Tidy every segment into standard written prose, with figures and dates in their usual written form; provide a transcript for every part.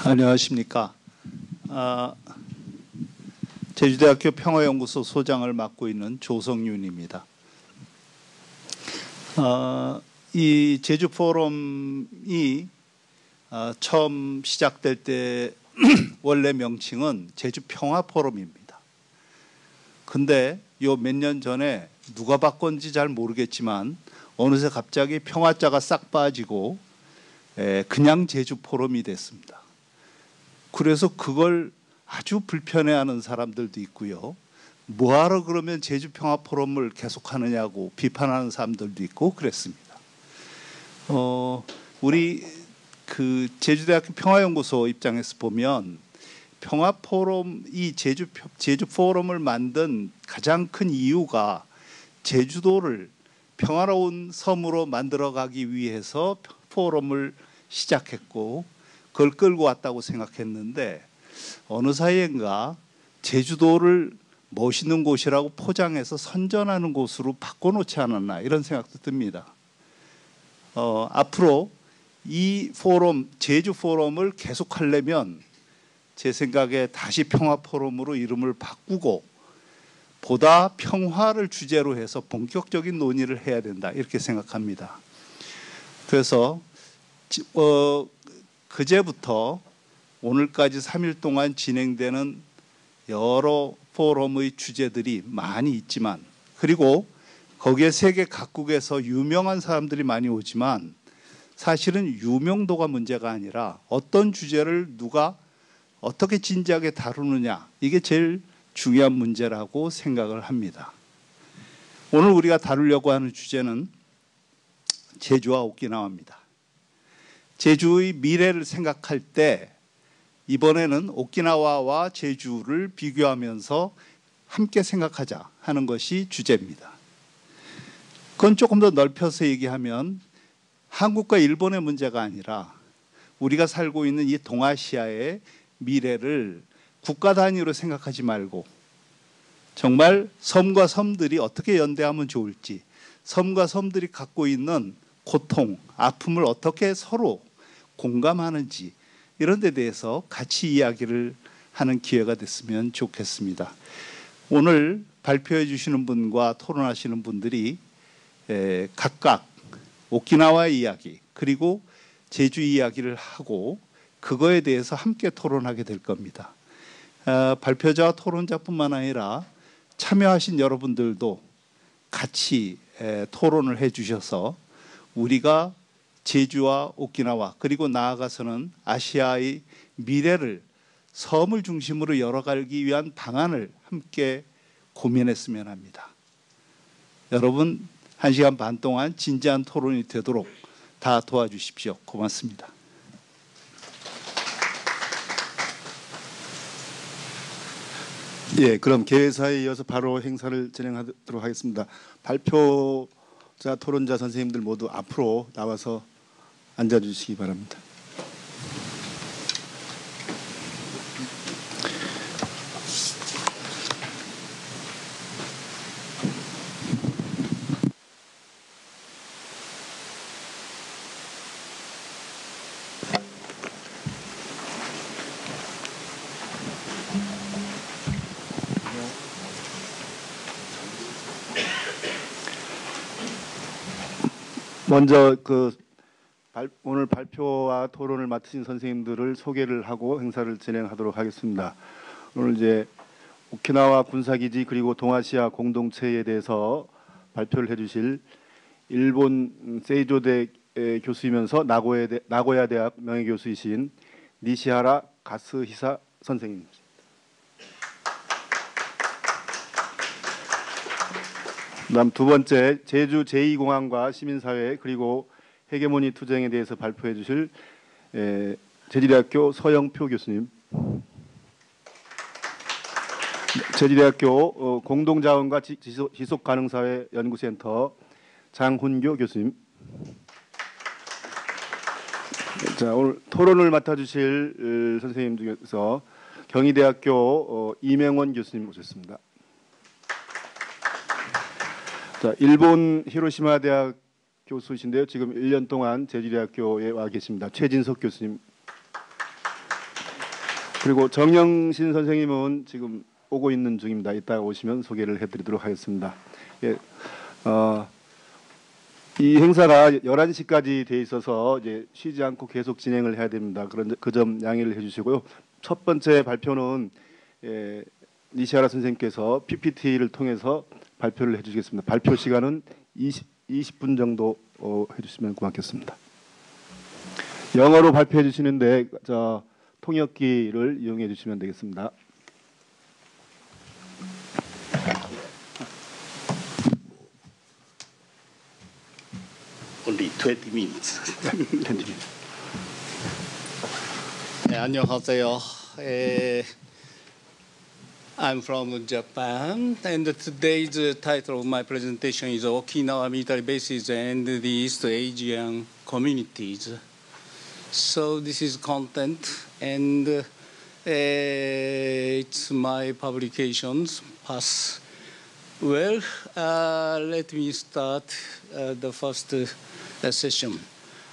안녕하십니까. 아, 제주대학교 평화연구소 소장을 맡고 있는 조성윤입니다. 이 제주 포럼이 처음 시작될 때 원래 명칭은 제주 평화 포럼입니다. 근데 요 몇 년 전에 누가 바꿨는지 잘 모르겠지만 어느새 갑자기 평화자가 싹 빠지고 그냥 제주 포럼이 됐습니다. 그래서 그걸 아주 불편해하는 사람들도 있고요. 뭐하러 그러면 제주 평화 포럼을 계속하느냐고 비판하는 사람들도 있고 그랬습니다. 우리 그 제주대학교 평화연구소 입장에서 보면 평화 포럼 이 제주 포럼을 만든 가장 큰 이유가 제주도를 평화로운 섬으로 만들어가기 위해서 포럼을 시작했고 그걸 끌고 왔다고 생각했는데 어느 사이인가 제주도를 멋있는 곳이라고 포장해서 선전하는 곳으로 바꿔놓지 않았나 이런 생각도 듭니다. 앞으로 이 포럼, 제주 포럼을 계속하려면 제 생각에 다시 평화 포럼으로 이름을 바꾸고 보다 평화를 주제로 해서 본격적인 논의를 해야 된다 이렇게 생각합니다. 그래서 그제부터 오늘까지 3일 동안 진행되는 여러 포럼의 주제들이 많이 있지만 그리고 거기에 세계 각국에서 유명한 사람들이 많이 오지만 사실은 유명도가 문제가 아니라 어떤 주제를 누가 어떻게 진지하게 다루느냐 이게 제일 중요한 문제라고 생각을 합니다. 오늘 우리가 다루려고 하는 주제는 제주와 오키나와입니다. 제주의 미래를 생각할 때 이번에는 오키나와와 제주를 비교하면서 함께 생각하자 하는 것이 주제입니다. 그건 조금 더 넓혀서 얘기하면 한국과 일본의 문제가 아니라 우리가 살고 있는 이 동아시아의 미래를 국가 단위로 생각하지 말고 정말 섬과 섬들이 어떻게 연대하면 좋을지 섬과 섬들이 갖고 있는 고통, 아픔을 어떻게 서로 공감하는지 이런 데 대해서 같이 이야기를 하는 기회가 됐으면 좋겠습니다. 오늘 발표해 주시는 분과 토론하시는 분들이 각각 오키나와 이야기 그리고 제주 이야기를 하고 그거에 대해서 함께 토론하게 될 겁니다. 발표자와 토론자뿐만 아니라 참여하신 여러분들도 같이 토론을 해 주셔서 우리가 제주와 오키나와 그리고 나아가서는 아시아의 미래를 섬을 중심으로 열어가기 위한 방안을 함께 고민했으면 합니다. 여러분 1시간 반 동안 진지한 토론이 되도록 다 도와주십시오. 고맙습니다. 예, 그럼 개회사에 이어서 바로 행사를 진행하도록 하겠습니다. 발표자, 토론자 선생님들 모두 앞으로 나와서 앉아주시기 바랍니다. 먼저 오늘 발표와 토론을 맡으신 선생님들을 소개를 하고 행사를 진행하도록 하겠습니다. 오늘 이제 오키나와 군사기지 그리고 동아시아 공동체에 대해서 발표를 해주실 일본 세이조대 교수이면서 나고야 대학 명예교수이신 니시하라 가스히사 선생님. 그다음 두 번째 제주 제2공항과 시민사회 그리고 헤게모니 투쟁에 대해서 발표해 주실 제주대학교 서영표 교수님. 제주대학교 공동자원과 지속가능사회 연구센터 장훈교 교수님. 자, 오늘 토론을 맡아주실 선생님 중에서 경희대학교 이명원 교수님 모셨습니다. 자, 일본 히로시마 대학 교수이신데요. 지금 1년 동안 제주대학교에 와 계십니다. 최진석 교수님. 그리고 정영신 선생님은 지금 오고 있는 중입니다. 이따 오시면 소개를 해드리도록 하겠습니다. 예, 이 행사가 11시까지 돼 있어서 이제 쉬지 않고 계속 진행을 해야 됩니다. 그런 그 점 양해를 해주시고요. 첫 번째 발표는 니시하라 선생님께서 PPT를 통해서 발표를 해주시겠습니다. 발표 시간은 20분 정도 해주시면 고맙겠습니다. 영어로 발표해 주시는데 통역기를 이용해 주시면 되겠습니다. Only 20 minutes. 20 minutes. 안녕하세요. I'm from Japan, and today's title of my presentation is Okinawa Military Bases and the East Asian Communities. So this is content, and it's my publications pass. Well, let me start the first session.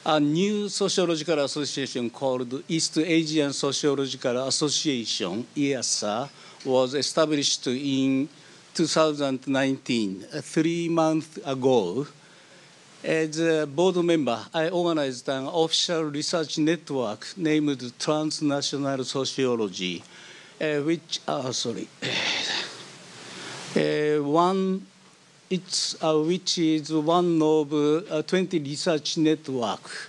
A new sociological association called East Asian Sociological Association, EASA, was established in 2019, 3 months ago. As a board member, I organized an official research network named Transnational Sociology, which is one of 20 research networks,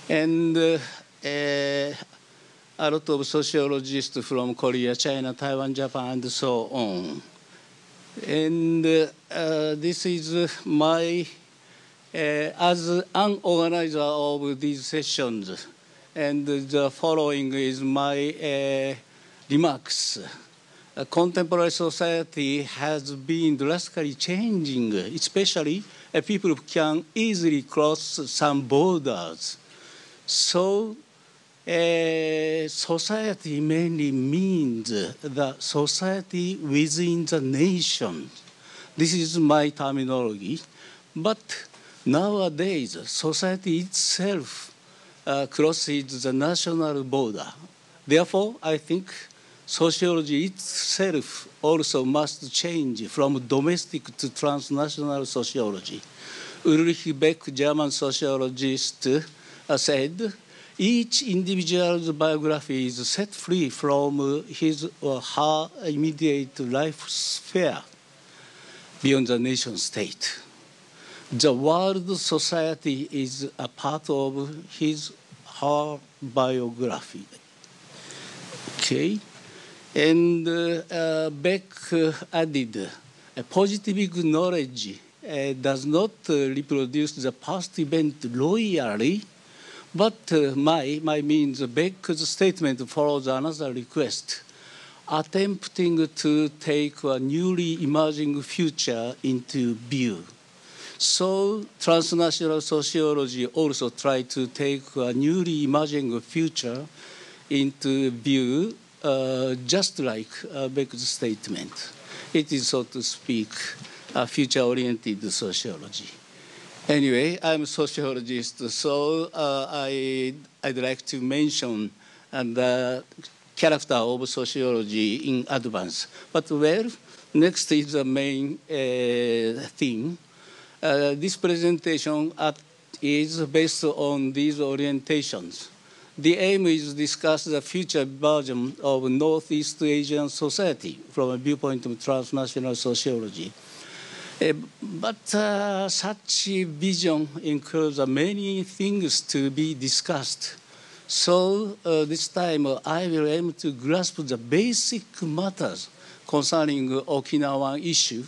and a lot of sociologists from Korea, China, Taiwan, Japan, and so on. And this is my, as an organizer of these sessions, and the following is my remarks. Contemporary society has been drastically changing, especially people can easily cross some borders. So society mainly means the society within the nation. This is my terminology. But nowadays, society itself crosses the national border. Therefore, I think sociology itself also must change from domestic to transnational sociology. Ulrich Beck, German sociologist, said, each individual's biography is set free from his or her immediate life sphere beyond the nation state. The world society is a part of his or her biography. Okay? And Beck added, positive knowledge does not reproduce the past event loyally, but my means Beck's statement follows another request, attempting to take a newly emerging future into view. So transnational sociology also tried to take a newly emerging future into view, just like Beck's statement. It is, so to speak, a future-oriented sociology. Anyway, I'm a sociologist, so I'd like to mention the character of sociology in advance. But next is the main theme. This presentation is based on these orientations. The aim is to discuss the future version of Northeast Asian society from a viewpoint of transnational sociology. But such vision includes many things to be discussed. So this time I will aim to grasp the basic matters concerning Okinawan issue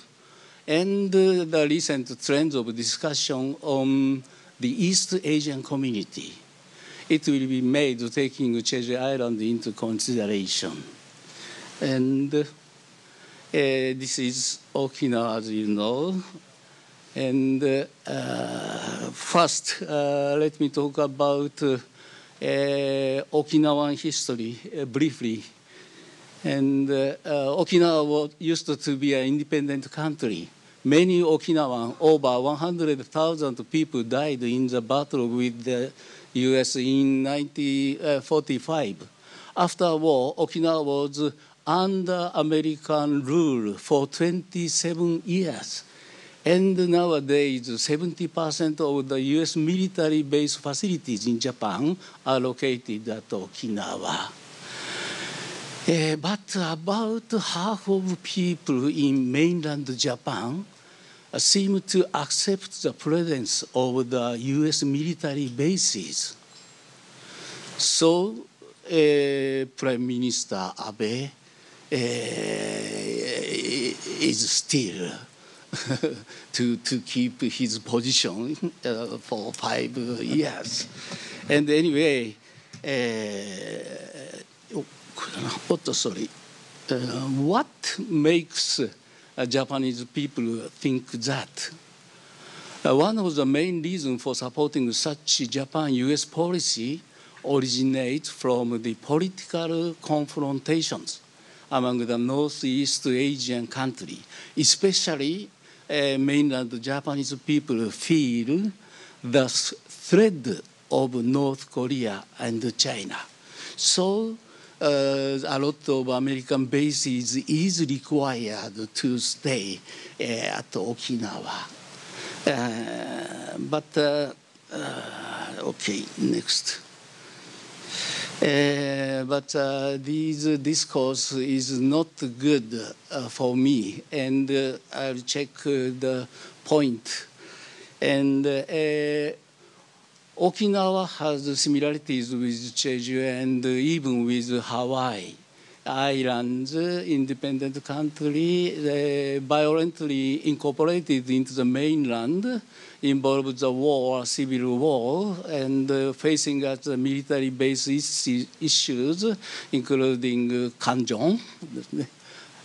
and the recent trends of discussion on the East Asian community. It will be made taking Jeju Island into consideration. And this is Okinawa, as you know. And first, let me talk about Okinawan history briefly. And Okinawa used to be an independent country. Many Okinawan, over 100,000 people died in the battle with the US in 1945. after war, Okinawa was under American rule for 27 years. And nowadays, 70% of the U.S. military base facilities in Japan are located at Okinawa. But about half of people in mainland Japan seem to accept the presence of the U.S. military bases. So, Prime Minister Abe is still to keep his position for 5 years. And anyway, what makes Japanese people think that? One of the main reasons for supporting such Japan-US policy originates from the political confrontations among the Northeast Asian countries, especially mainland Japanese people feel the threat of North Korea and China. So a lot of American bases is required to stay at Okinawa. Okay, next. But this discourse is not good for me, and I'll check the point. And Okinawa has similarities with Jeju and even with Hawaii. Islands, independent country, violently incorporated into the mainland, involved the war, civil war, and facing at the military base issues, including Kanjong,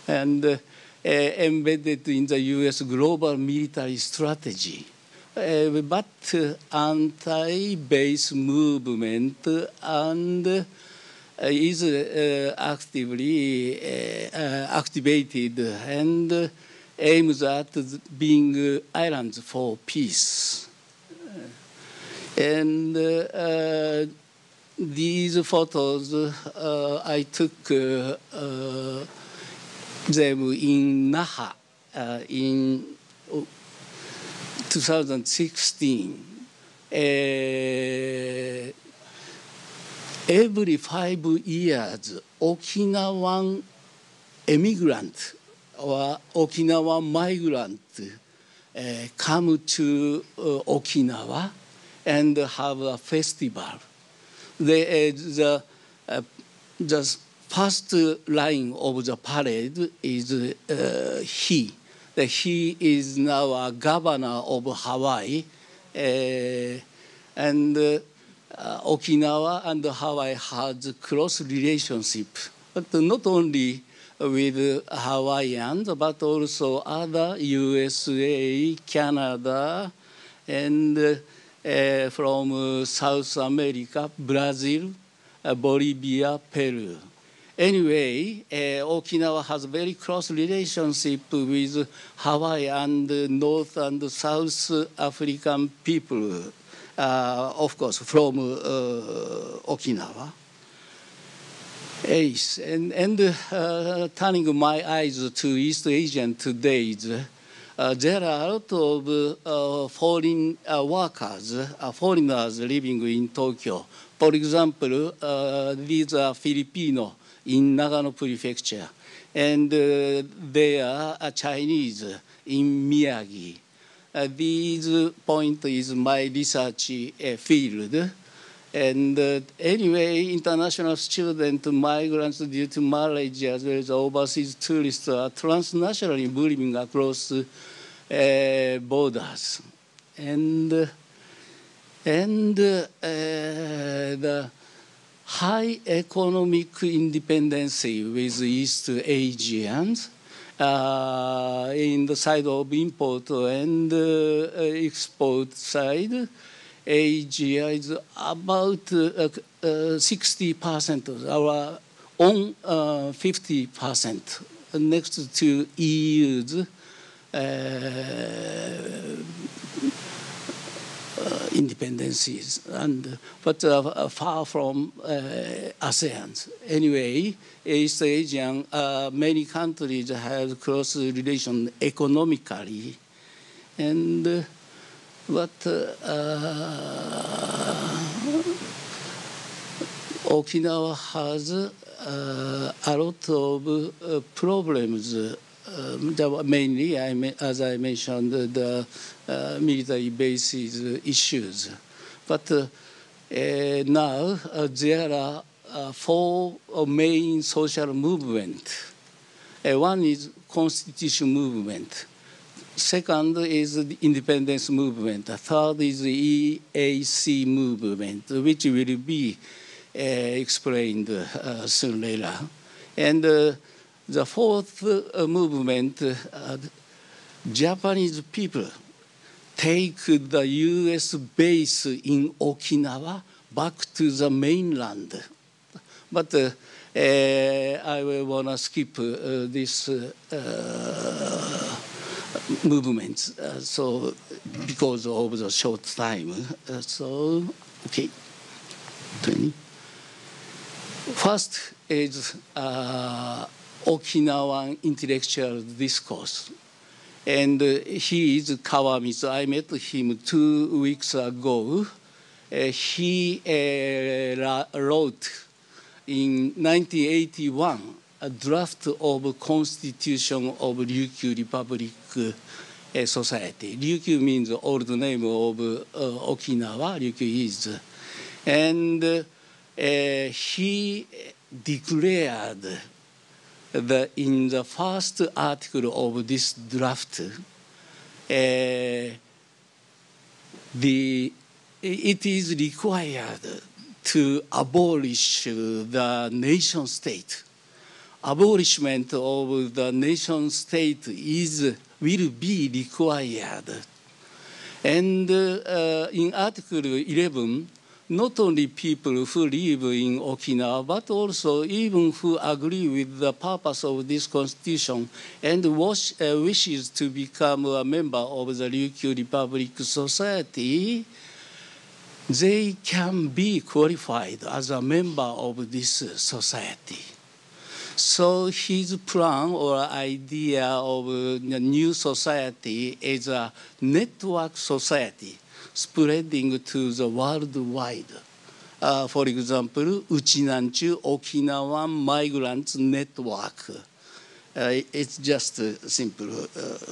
and embedded in the U.S. global military strategy. But anti-base movement and is actively activated and aims at being islands for peace. And these photos, I took them in Naha in 2016. Every 5 years, Okinawan immigrant or Okinawan migrant come to Okinawa and have a festival. The first line of the parade is he. He is now a governor of Hawaii, and Okinawa and Hawaii has close relationship, but not only with Hawaiians, but also other USA, Canada, and from South America, Brazil, Bolivia, Peru. Anyway, Okinawa has very close relationship with Hawaii and North and South African people, of course, from Okinawa. Yes, and turning my eyes to East Asian today, there are a lot of foreign workers, foreigners living in Tokyo. For example, these are Filipino in Nagano Prefecture, and they are Chinese in Miyagi. This point is my research field. And anyway, international student migrants due to marriage as well as overseas tourists are transnationally moving across borders. And the high economic independence with East Asians in the side of import and export side, Asia is about 60%, our own 50%, next to EU's independencies, but far from ASEAN. Anyway, East Asian, many countries have close relation economically, and but Okinawa has a lot of problems. Mainly, as I mentioned, the military bases issues. But now there are four main social movements. One is constitution movement. Second is the independence movement. The third is the EAC movement, which will be explained soon later. And the fourth movement, Japanese people take the U.S. base in Okinawa back to the mainland. But I will want to skip this movement, so because of the short time. So, okay, 20. First is Okinawan intellectual discourse. And he is Kawamitsu. I met him 2 weeks ago. He wrote in 1981 a draft of Constitution of Ryukyu Republic Society. Ryukyu means old name of Okinawa, Ryukyu is. And he declared that in the first article of this draft, it is required to abolish the nation state. Abolishment of the nation state will be required. And in Article 11, not only people who live in Okinawa, but also even who agree with the purpose of this constitution and wishes to become a member of the Ryukyu Republic Society, they can be qualified as a member of this society. So his plan or idea of a new society is a network society spreading to the worldwide. For example, Uchinanchu Okinawan Migrants Network. It's just a simple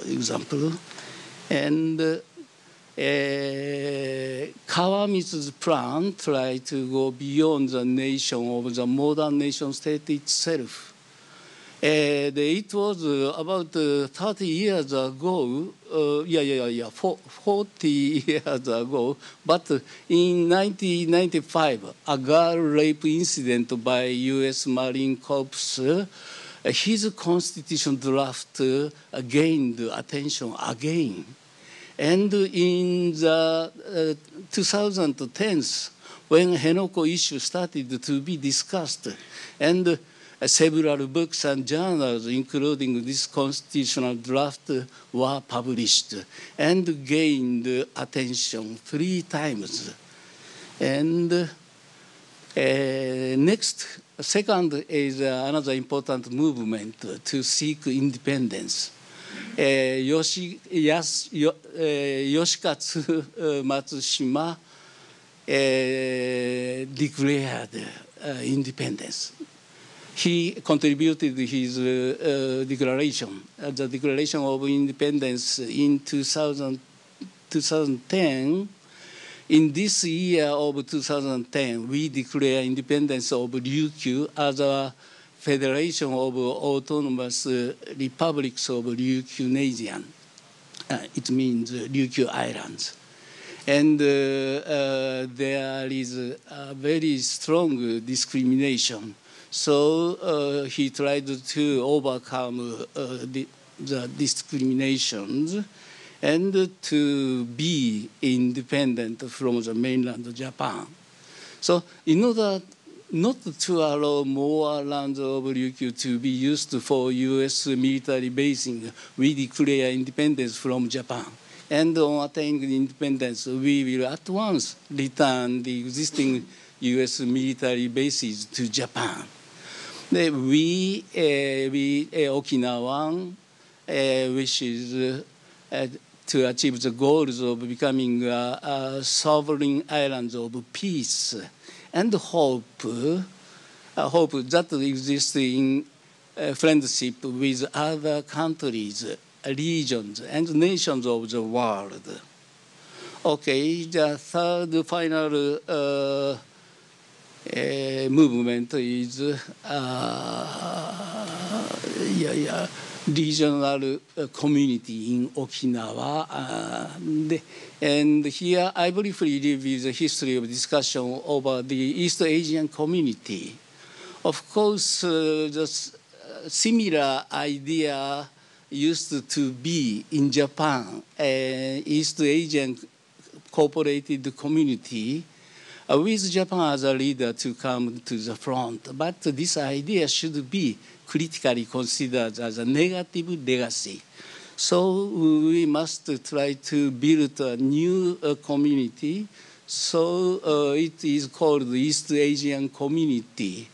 example. And Kawamitsu's plan tried to go beyond the nation of the modern nation state itself. It was about 30 years ago, 40 years ago, but in 1995, a girl rape incident by U.S. Marine Corps, his constitution draft gained attention again. And in the 2010s, when Henoko issue started to be discussed, and several books and journals, including this constitutional draft, were published and gained attention 3 times. And second is another important movement to seek independence. Yoshikatsu Matsushima declared independence. He contributed his declaration, the Declaration of Independence in 2010. In this year of 2010, we declare independence of Ryukyu as a Federation of Autonomous Republics of Ryukyunesian. It means Ryukyu Islands. And there is a very strong discrimination. So he tried to overcome the discriminations and to be independent from the mainland Japan. So in order not to allow more lands of Ryukyu to be used for U.S. military basing, we declare independence from Japan. And on attaining independence, we will at once return the existing U.S. military bases to Japan. Okinawan wishes to achieve the goals of becoming a sovereign island of peace and hope that exists in friendship with other countries, regions, and nations of the world. Okay, the third final movement is regional community in Okinawa. And here I briefly review the history of discussion over the East Asian community. Of course, the similar idea used to be in Japan, East Asian cooperated community, with Japan as a leader to come to the front. But this idea should be critically considered as a negative legacy. So we must try to build a new community. So it is called the East Asian Community.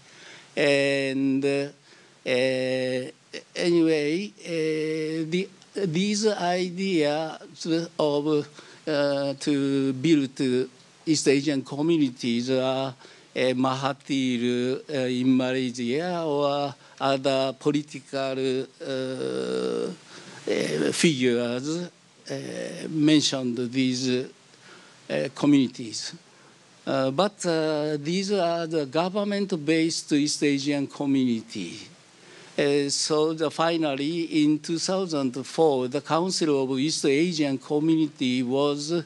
And anyway, these ideas of to build East Asian communities are Mahathir in Malaysia or other political figures mentioned these communities. But these are the government-based East Asian community. So finally, in 2004, the Council of East Asian Community was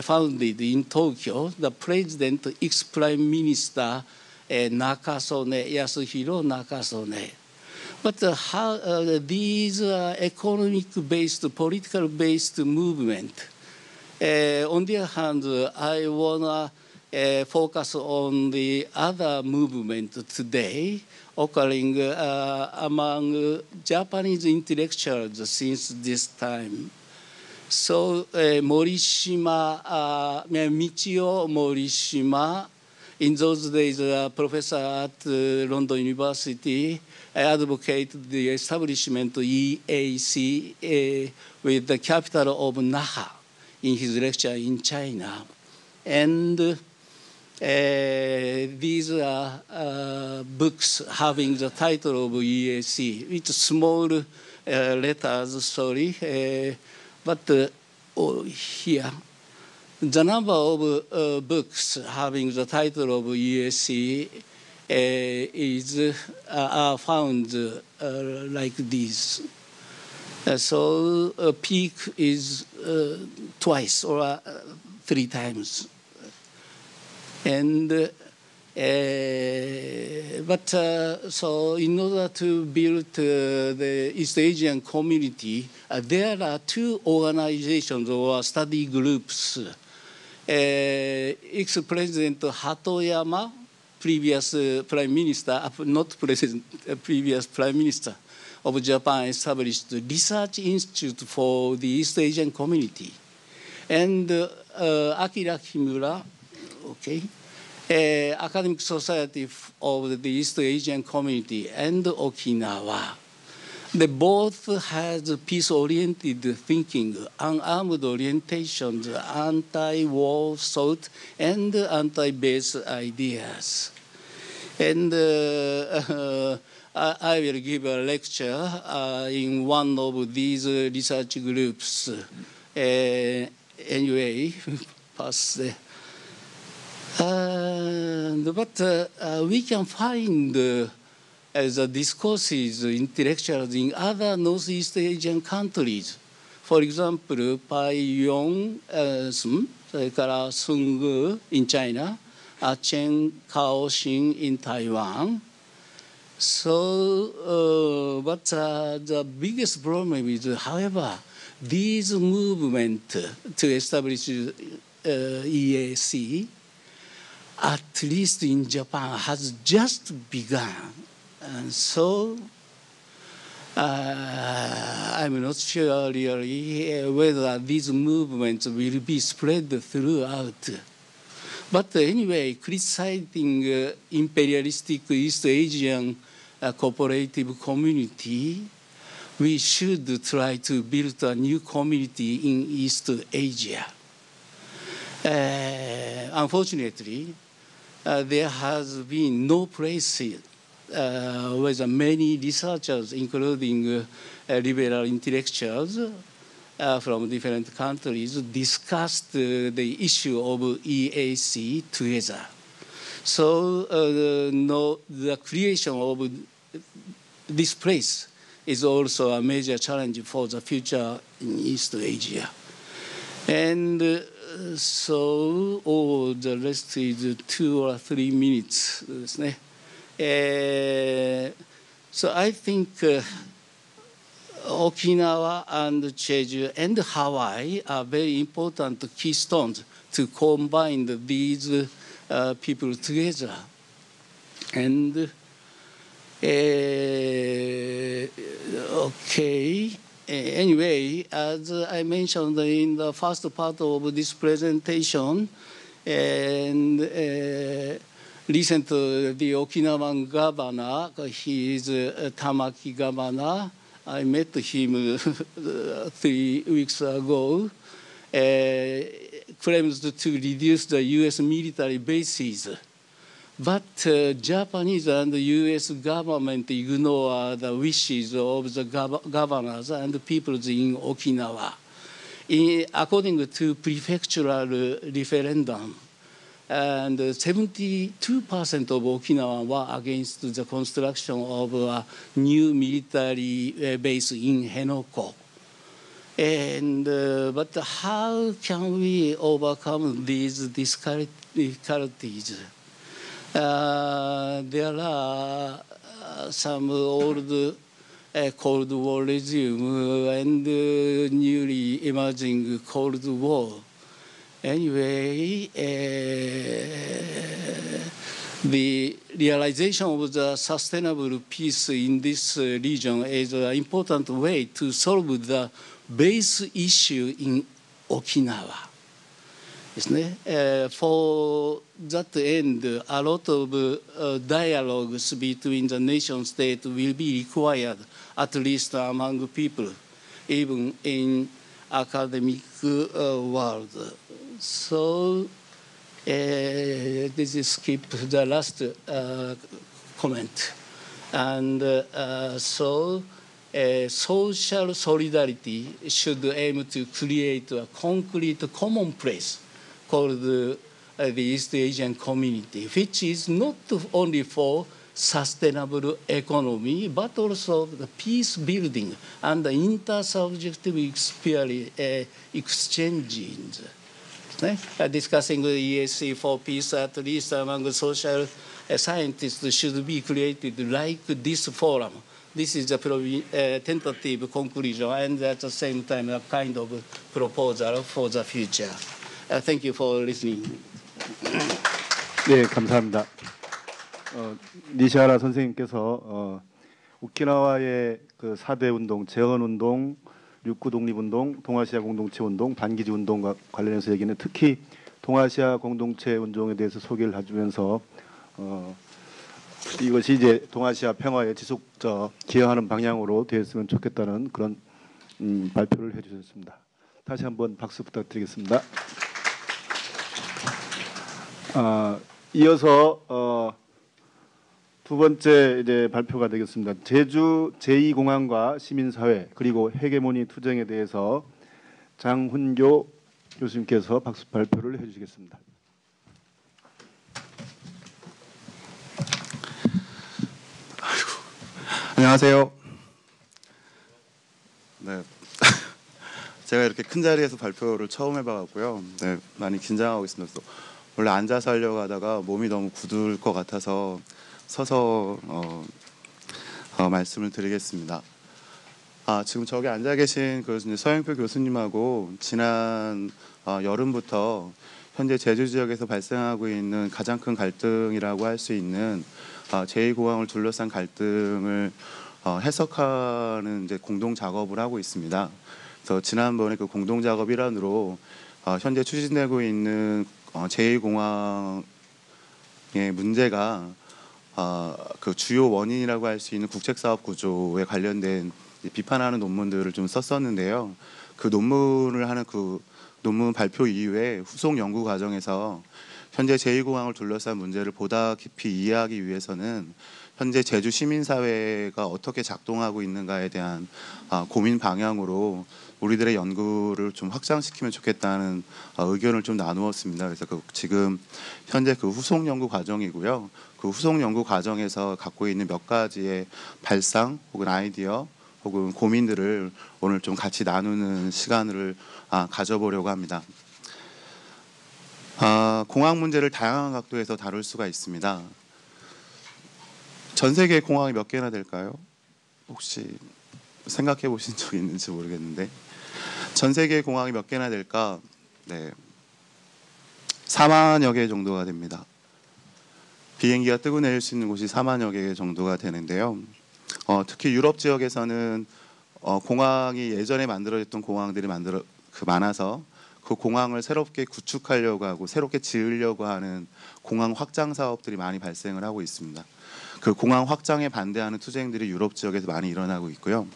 founded in Tokyo. The president, ex-prime minister Nakasone, Yasuhiro Nakasone. But these economic-based, political-based movement. On the other hand, I want to focus on the other movement today occurring among Japanese intellectuals since this time. So Morishima, Michio Morishima, in those days a professor at London University, advocated the establishment of EAC with the capital of Naha in his lecture in China. And these are books having the title of EAC, with small letters, sorry, but here, the number of books having the title of EAC are found like this. So peak is twice or 3 times. And so in order to build the East Asian community, there are 2 organizations or study groups. Ex-President Hatoyama, previous Prime Minister, not President, previous Prime Minister of Japan, established the Research Institute for the East Asian Community. And Akira Kimura, okay, Academic Society of the East Asian Community, and Okinawa. They both had peace-oriented thinking, unarmed orientations, anti-war thought, and anti-base ideas. And I will give a lecture in one of these research groups. Anyway, pass the. But we can find the discourses, intellectuals in other Northeast Asian countries. For example, Pai Yong Sun, Sun Gu in China, Chen Kaoxin in Taiwan. So, but the biggest problem is, however, these movements to establish EAC, at least in Japan, has just begun. And so I'm not sure really whether these movements will be spread throughout. But anyway, criticizing imperialistic East Asian cooperative community, we should try to build a new community in East Asia. Unfortunately, there has been no place where many researchers, including liberal intellectuals from different countries, discussed the issue of EAC together. So the creation of this place is also a major challenge for the future in East Asia. And so the rest is 2 or 3 minutes. So I think Okinawa and Jeju and Hawaii are very important keystones to combine these people together. And okay. Anyway, as I mentioned in the first part of this presentation, and recently the Okinawan governor, he is Tamaki governor, I met him 3 weeks ago, claims to reduce the U.S. military bases. But Japanese and the U.S. government ignore the wishes of the governors and the peoples in Okinawa. According to prefectural referendum, and 72% of Okinawa were against the construction of a new military base in Henoko. And but how can we overcome these difficulties? There are some old Cold War regime and newly emerging Cold War. Anyway, the realization of the sustainable peace in this region is an important way to solve the base issue in Okinawa. For that end, a lot of dialogues between the nation state will be required, at least among people, even in academic world. So this is skip the last comment. And so social solidarity should aim to create a concrete common place called the East Asian community, which is not only for sustainable economy, but also the peace building and the intersubjective exchanges. Discussing the EAC for peace, at least among social scientists, should be created like this forum. This is a tentative conclusion, and at the same time, a kind of proposal for the future. Thank you for listening. 네, 감사합니다. 니시하라 선생님께서 오키나와의 그 4대 운동, 재헌운동, 육구 독립운동, 동아시아 공동체 운동, 반기지 운동과 관련해서 얘기는 특히 동아시아 공동체 운동에 대해서 소개를 해주면서 이것이 이제 동아시아 평화에 지속적 기여하는 방향으로 되었으면 좋겠다는 그런 발표를 해주셨습니다. 다시 한번 박수 부탁드리겠습니다. 이어서 두 번째 이제 발표가 되겠습니다. 제주 제2공항과 시민사회 그리고 헤게모니 투쟁에 대해서 장훈교 교수님께서 박수 발표를 해주시겠습니다. 안녕하세요. 네, 제가 이렇게 큰 자리에서 발표를 처음 해봐갖고요. 네, 많이 긴장하고 있습니다. 또 원래 앉아서 하려고 하다가 몸이 너무 굳을 것 같아서 서서 말씀을 드리겠습니다. 지금 저기 앉아 계신 그 서영표 교수님하고 지난 여름부터 현재 제주 지역에서 발생하고 있는 가장 큰 갈등이라고 할 수 있는 제2공항을 둘러싼 갈등을 해석하는 이제 공동 작업을 하고 있습니다. 그래서 지난번에 그 공동 작업 일환으로 현재 추진되고 있는 제2공항의 문제가 그 주요 원인이라고 할 수 있는 국책사업 구조에 관련된 비판하는 논문들을 좀 썼었는데요. 그 논문을 하는 그 논문 발표 이후에 후속 연구 과정에서 현재 제2공항을 둘러싼 문제를 보다 깊이 이해하기 위해서는 현재 제주 시민사회가 어떻게 작동하고 있는가에 대한 고민 방향으로 우리들의 연구를 좀 확장시키면 좋겠다는 의견을 좀 나누었습니다. 그래서 지금 현재 그 후속 연구 과정이고요. 그 후속 연구 과정에서 갖고 있는 몇 가지의 발상 혹은 아이디어 혹은 고민들을 오늘 좀 같이 나누는 시간을 가져보려고 합니다. 공항 문제를 다양한 각도에서 다룰 수가 있습니다. 전 세계 공항이 몇 개나 될까요? 혹시 생각해 보신 적 있는지 모르겠는데 전 세계 공항이 몇 개나 될까? 네, 4만여 개 정도가 됩니다. 비행기가 뜨고 내릴 수 있는 곳이 4만여 개 정도가 되는데요. 특히 유럽 지역에서는 공항이 예전에 만들어졌던 공항들이 많아서 그 공항을 새롭게 구축하려고 하고 새롭게 지으려고 하는 공항 확장 사업들이 많이 발생을 하고 있습니다. 그 공항 확장에 반대하는 투쟁들이 유럽 지역에서 많이 일어나고 있고요.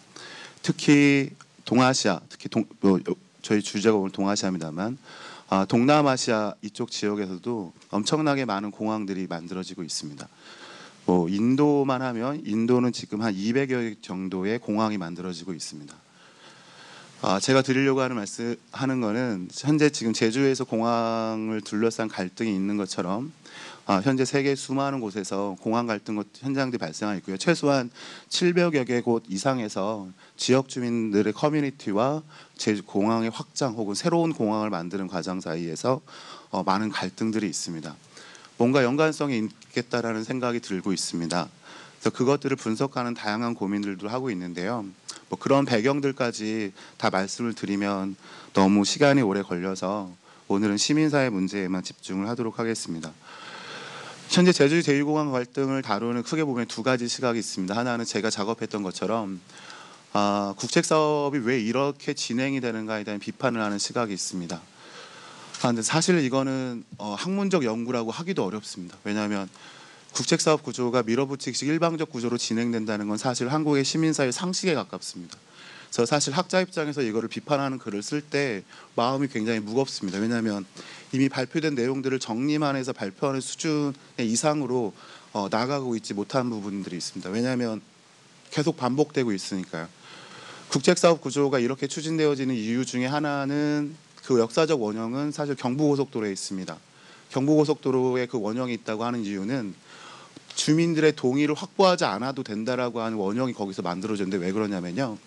특히 동아시아, 특히 저희 주제가 오늘 동아시아입니다만 동남아시아 이쪽 지역에서도 엄청나게 많은 공항들이 만들어지고 있습니다. 인도만 하면 인도는 지금 한 200여 개 정도의 공항이 만들어지고 있습니다. 제가 드리려고 하는 거는 현재 지금 제주에서 공항을 둘러싼 갈등이 있는 것처럼 현재 세계 수많은 곳에서 공항 갈등 현장들이 발생하고 있고요. 최소한 700여 개 곳 이상에서 지역 주민들의 커뮤니티와 제주 공항의 확장 혹은 새로운 공항을 만드는 과정 사이에서 많은 갈등들이 있습니다. 뭔가 연관성이 있겠다라는 생각이 들고 있습니다. 그래서 그것들을 분석하는 다양한 고민들도 하고 있는데요. 그런 배경들까지 다 말씀을 드리면 너무 시간이 오래 걸려서 오늘은 시민사회 문제에만 집중을 하도록 하겠습니다. 현재 제주 제2공항 갈등을 다루는 크게 보면 두 가지 시각이 있습니다. 하나는 제가 작업했던 것처럼 국책 사업이 왜 이렇게 진행이 되는가에 대한 비판을 하는 시각이 있습니다. 근데 사실 이거는 학문적 연구라고 하기도 어렵습니다. 왜냐하면 국책사업 구조가 밀어붙이기식 일방적 구조로 진행된다는 건 사실 한국의 시민사회 상식에 가깝습니다. 그래서 사실 학자 입장에서 이거를 비판하는 글을 쓸 때 마음이 굉장히 무겁습니다. 왜냐하면 이미 발표된 내용들을 정리만 해서 발표하는 수준의 이상으로 나가고 있지 못한 부분들이 있습니다. 왜냐하면 계속 반복되고 있으니까요. 국책사업 구조가 이렇게 추진되어지는 이유 중에 하나는 그 역사적 원형은 사실 경부고속도로에 있습니다. 경부고속도로에 그 원형이 있다고 하는 이유는 주민들의 동의를 확보하지 않아도 된다라고 하는 원형이 거기서 만들어졌는데 왜 그러냐면요.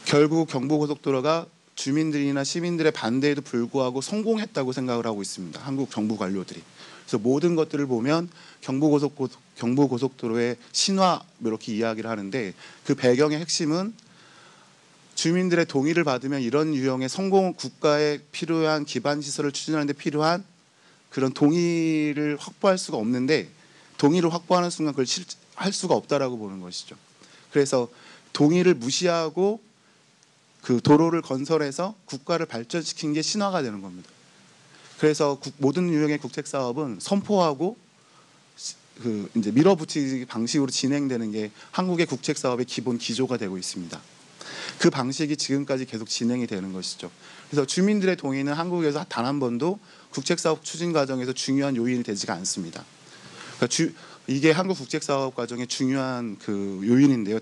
결국 경부고속도로가 주민들이나 시민들의 반대에도 불구하고 성공했다고 생각을 하고 있습니다. 한국 정부 관료들이. 그래서 모든 것들을 보면 경부고속도로의 신화 이렇게 이야기를 하는데 그 배경의 핵심은 주민들의 동의를 받으면 이런 유형의 성공 국가에 필요한 기반 시설을 추진하는 데 필요한 그런 동의를 확보할 수가 없는데 동의를 확보하는 순간 그걸 할 수가 없다라고 보는 것이죠. 그래서 동의를 무시하고 그 도로를 건설해서 국가를 발전시킨 게 신화가 되는 겁니다. 그래서 모든 유형의 국책 사업은 선포하고 이제 밀어붙이기 방식으로 진행되는 게 한국의 국책 사업의 기본 기조가 되고 있습니다. 그 방식이 지금까지 계속 진행이 되는 것이죠. 그래서 주민들의 동의는 한국에서 단 한 번도 국책사업 추진 과정에서 중요한 요인이 되지가 않습니다. 그러니까 이게 한국 국책사업 과정의 중요한 그 요인인데요.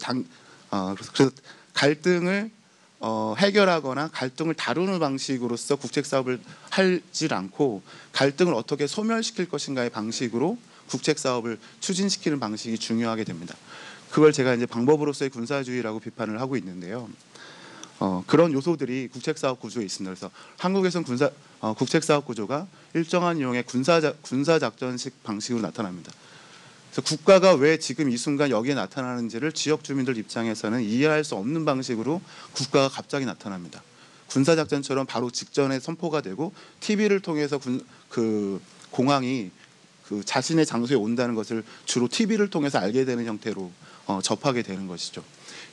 그래서 갈등을 해결하거나 갈등을 다루는 방식으로서 국책사업을 하지 않고 갈등을 어떻게 소멸시킬 것인가의 방식으로 국책사업을 추진시키는 방식이 중요하게 됩니다. 그걸 제가 이제 방법으로서의 군사주의라고 비판을 하고 있는데요. 그런 요소들이 국책사업 구조에 있습니다. 그래서 한국에서는 국책사업 구조가 일정한 유형의 군사작전식 방식으로 나타납니다. 그래서 국가가 왜 지금 이 순간 여기에 나타나는지를 지역 주민들 입장에서는 이해할 수 없는 방식으로 국가가 갑자기 나타납니다. 군사작전처럼 바로 직전에 선포가 되고 TV를 통해서 그 공항이 그 자신의 장소에 온다는 것을 주로 TV를 통해서 알게 되는 형태로 접하게 되는 것이죠.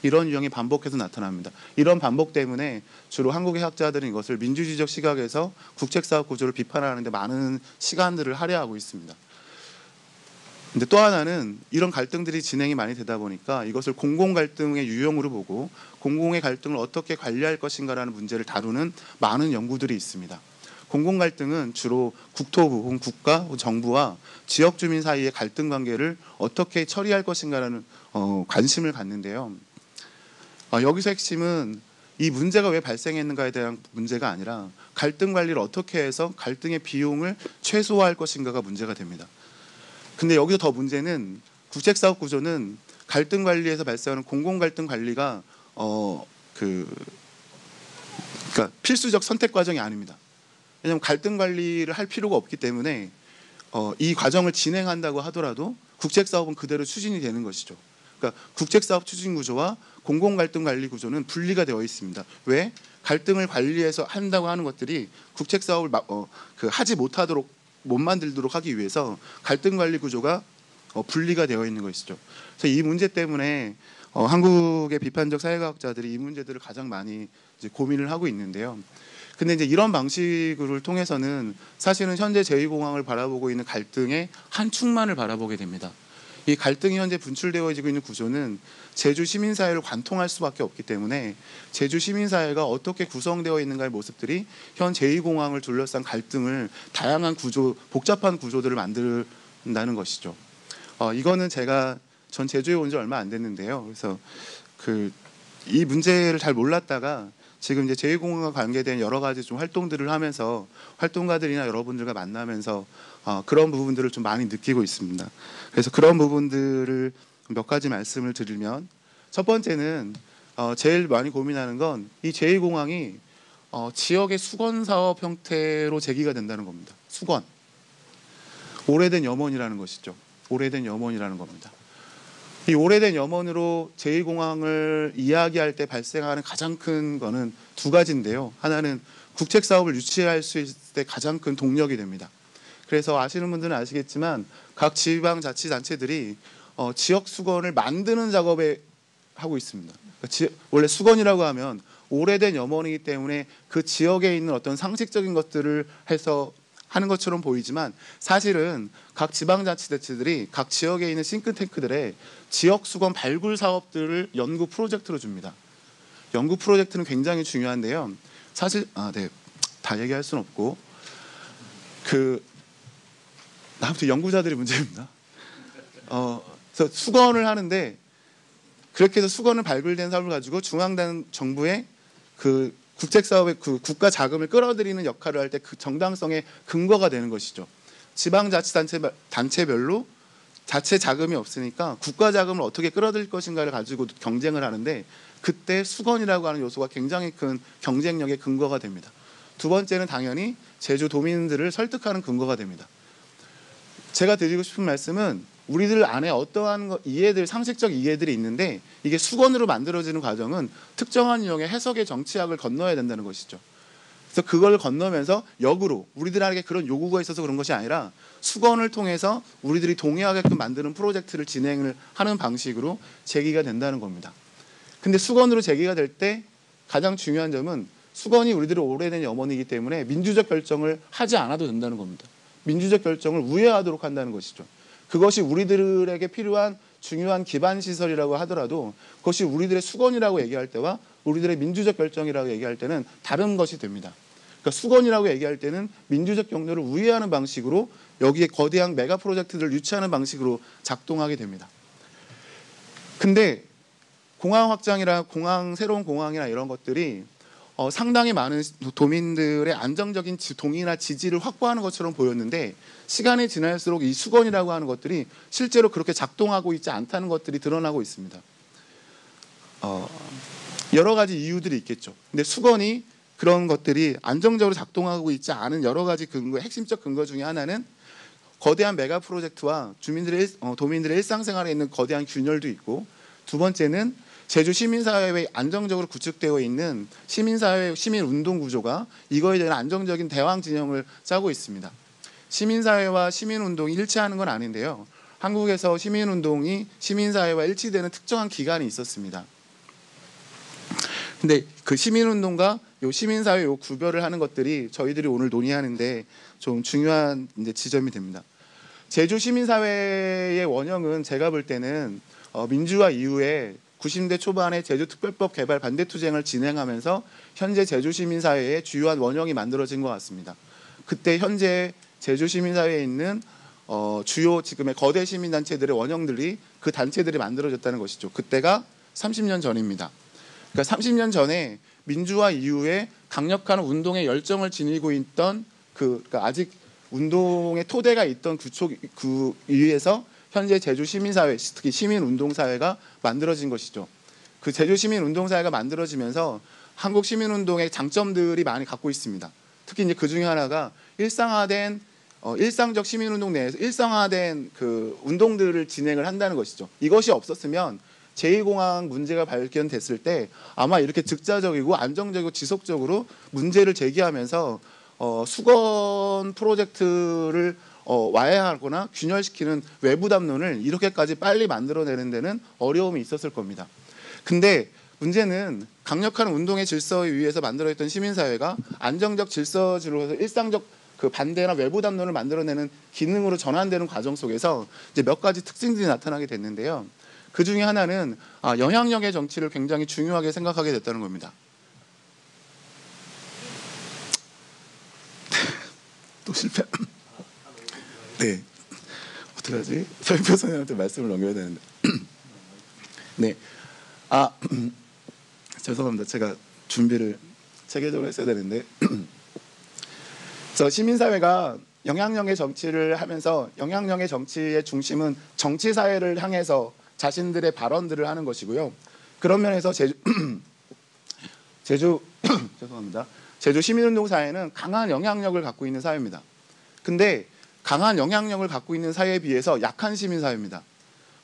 이런 유형이 반복해서 나타납니다. 이런 반복 때문에 주로 한국의 학자들은 이것을 민주주의적 시각에서 국책사업 구조를 비판하는 데 많은 시간들을 할애하고 있습니다. 근데 또 하나는 이런 갈등들이 진행이 많이 되다 보니까 이것을 공공 갈등의 유형으로 보고 공공의 갈등을 어떻게 관리할 것인가라는 문제를 다루는 많은 연구들이 있습니다. 공공 갈등은 주로 국토부 혹은 국가, 정부와 지역 주민 사이의 갈등 관계를 어떻게 처리할 것인가라는 관심을 갖는데요. 여기서 핵심은 이 문제가 왜 발생했는가에 대한 문제가 아니라 갈등 관리를 어떻게 해서 갈등의 비용을 최소화할 것인가가 문제가 됩니다. 근데 여기서 더 문제는 국책사업 구조는 갈등 관리에서 발생하는 공공 갈등 관리가 그러니까 필수적 선택 과정이 아닙니다. 왜냐하면 갈등 관리를 할 필요가 없기 때문에 이 과정을 진행한다고 하더라도 국책사업은 그대로 추진이 되는 것이죠. 그러니까 국책사업 추진 구조와 공공 갈등 관리 구조는 분리가 되어 있습니다. 왜? 갈등을 관리해서 한다고 하는 것들이 국책사업을 하지 못 만들도록 하기 위해서 갈등 관리 구조가 분리가 되어 있는 것이죠. 그래서 이 문제 때문에 한국의 비판적 사회과학자들이 이 문제들을 가장 많이 이제 고민을 하고 있는데요. 근데 이제 이런 방식을 통해서는 사실은 현재 제2공항을 바라보고 있는 갈등의 한 축만을 바라보게 됩니다. 이 갈등이 현재 분출되어지고 있는 구조는 제주 시민사회를 관통할 수밖에 없기 때문에 제주 시민사회가 어떻게 구성되어 있는가의 모습들이 현 제2공항을 둘러싼 갈등을 다양한 구조, 복잡한 구조들을 만든다는 것이죠. 이거는 전 제주에 온 지 얼마 안 됐는데요. 그래서 이 문제를 잘 몰랐다가 지금 이제 제2공항과 관계된 여러 가지 좀 활동들을 하면서 활동가들이나 여러분들과 만나면서 그런 부분들을 좀 많이 느끼고 있습니다. 그래서 그런 부분들을 몇 가지 말씀을 드리면 첫 번째는 제일 많이 고민하는 건 이 제2공항이 지역의 수건 사업 형태로 제기가 된다는 겁니다. 수건. 오래된 염원이라는 것이죠. 오래된 염원이라는 겁니다. 이 오래된 염원으로 제2공항을 이야기할 때 발생하는 가장 큰 거는 두 가지인데요. 하나는 국책사업을 유치할 수 있을 때 가장 큰 동력이 됩니다. 그래서 아시는 분들은 아시겠지만 각 지방자치단체들이 지역 수건을 만드는 작업에 하고 있습니다. 원래 수건이라고 하면 오래된 염원이기 때문에 그 지역에 있는 어떤 상식적인 것들을 해서 하는 것처럼 보이지만 사실은 각 지방자치단체들이 각 지역에 있는 싱크탱크들의 지역 수건 발굴 사업들을 연구 프로젝트로 줍니다. 연구 프로젝트는 굉장히 중요한데요. 사실 다 얘기할 수는 없고 아무튼 연구자들이 문제입니다. 그래서 수건을 하는데 그렇게 해서 수건을 발굴된 사업을 가지고 중앙당 정부의 국책사업의 국가 자금을 끌어들이는 역할을 할 때 그 정당성의 근거가 되는 것이죠. 지방자치단체별로 자체 자금이 없으니까 국가 자금을 어떻게 끌어들일 것인가를 가지고 경쟁을 하는데 그때 수건이라고 하는 요소가 굉장히 큰 경쟁력의 근거가 됩니다. 두 번째는 당연히 제주 도민들을 설득하는 근거가 됩니다. 제가 드리고 싶은 말씀은 우리들 안에 어떠한 이해들, 상식적 이해들이 있는데 이게 수건으로 만들어지는 과정은 특정한 유형의 해석의 정치학을 건너야 된다는 것이죠. 그래서 그걸 건너면서 역으로 우리들에게 그런 요구가 있어서 그런 것이 아니라 수건을 통해서 우리들이 동의하게끔 만드는 프로젝트를 진행을 하는 방식으로 제기가 된다는 겁니다. 근데 수건으로 제기가 될 때 가장 중요한 점은 수건이 우리들의 오래된 염원이기 때문에 민주적 결정을 하지 않아도 된다는 겁니다. 민주적 결정을 우회하도록 한다는 것이죠. 그것이 우리들에게 필요한 중요한 기반 시설이라고 하더라도 그것이 우리들의 수건이라고 얘기할 때와 우리들의 민주적 결정이라고 얘기할 때는 다른 것이 됩니다. 그러니까 수건이라고 얘기할 때는 민주적 경로를 우회하는 방식으로 여기에 거대한 메가 프로젝트들을 유치하는 방식으로 작동하게 됩니다. 근데 공항 확장이나 새로운 공항이나 이런 것들이 상당히 많은 도민들의 안정적인 동의나 지지를 확보하는 것처럼 보였는데 시간이 지날수록 이 수건이라고 하는 것들이 실제로 그렇게 작동하고 있지 않다는 것들이 드러나고 있습니다. 여러 가지 이유들이 있겠죠. 근데 수건이 그런 것들이 안정적으로 작동하고 있지 않은 여러 가지 핵심적 근거 중에 하나는 거대한 메가 프로젝트와 도민들의 일상생활에 있는 거대한 균열도 있고 두 번째는 제주 시민사회에 안정적으로 구축되어 있는 시민사회, 시민운동 구조가 이거에 대한 안정적인 대왕 진영을 짜고 있습니다. 시민사회와 시민운동이 일치하는 건 아닌데요. 한국에서 시민운동이 시민사회와 일치되는 특정한 기간이 있었습니다. 근데 그 시민운동과 요 시민사회 요 구별을 하는 것들이 저희들이 오늘 논의하는데 좀 중요한 이제 지점이 됩니다. 제주 시민사회의 원형은 제가 볼 때는 민주화 이후에 90대 초반에 제주특별법 개발 반대투쟁을 진행하면서 현재 제주시민사회의 주요한 원형이 만들어진 것 같습니다. 그때 현재 제주시민사회에 있는 주요 지금의 거대 시민단체들의 원형들이 그 단체들이 만들어졌다는 것이죠. 그때가 30년 전입니다. 그러니까 30년 전에 민주화 이후에 강력한 운동의 열정을 지니고 있던 그러니까 아직 운동의 토대가 있던 그 위에서 현재 제주 시민사회, 특히 시민운동사회가 만들어진 것이죠. 그 제주 시민운동사회가 만들어지면서 한국 시민운동의 장점들이 많이 갖고 있습니다. 특히 이제 그 중에 하나가 일상화된 일상적 시민운동 내에서 일상화된 그 운동들을 진행을 한다는 것이죠. 이것이 없었으면 제2공항 문제가 발견됐을 때 아마 이렇게 즉자적이고 안정적이고 지속적으로 문제를 제기하면서 수건 프로젝트를 와해하거나 균열시키는 외부 담론을 이렇게까지 빨리 만들어내는 데는 어려움이 있었을 겁니다. 근데 문제는 강력한 운동의 질서에 의해서 만들어졌던 시민사회가 안정적 질서로 해서 일상적 그 반대나 외부 담론을 만들어내는 기능으로 전환되는 과정 속에서 이제 몇 가지 특징들이 나타나게 됐는데요. 그 중에 하나는 영향력의 정치를 굉장히 중요하게 생각하게 됐다는 겁니다. 또 실패. 네. 어떡하지? 서인표 선생님한테 말씀을 넘겨야 되는데. 네. 죄송합니다. 제가 준비를 체계적으로 했어야 되는데. 그래서 시민사회가 영향력의 정치를 하면서 영향력의 정치의 중심은 정치사회를 향해서 자신들의 발언들을 하는 것이고요. 그런 면에서 죄송합니다. 제주 시민운동사회는 강한 영향력을 갖고 있는 사회입니다. 근데 강한 영향력을 갖고 있는 사회에 비해서 약한 시민사회입니다.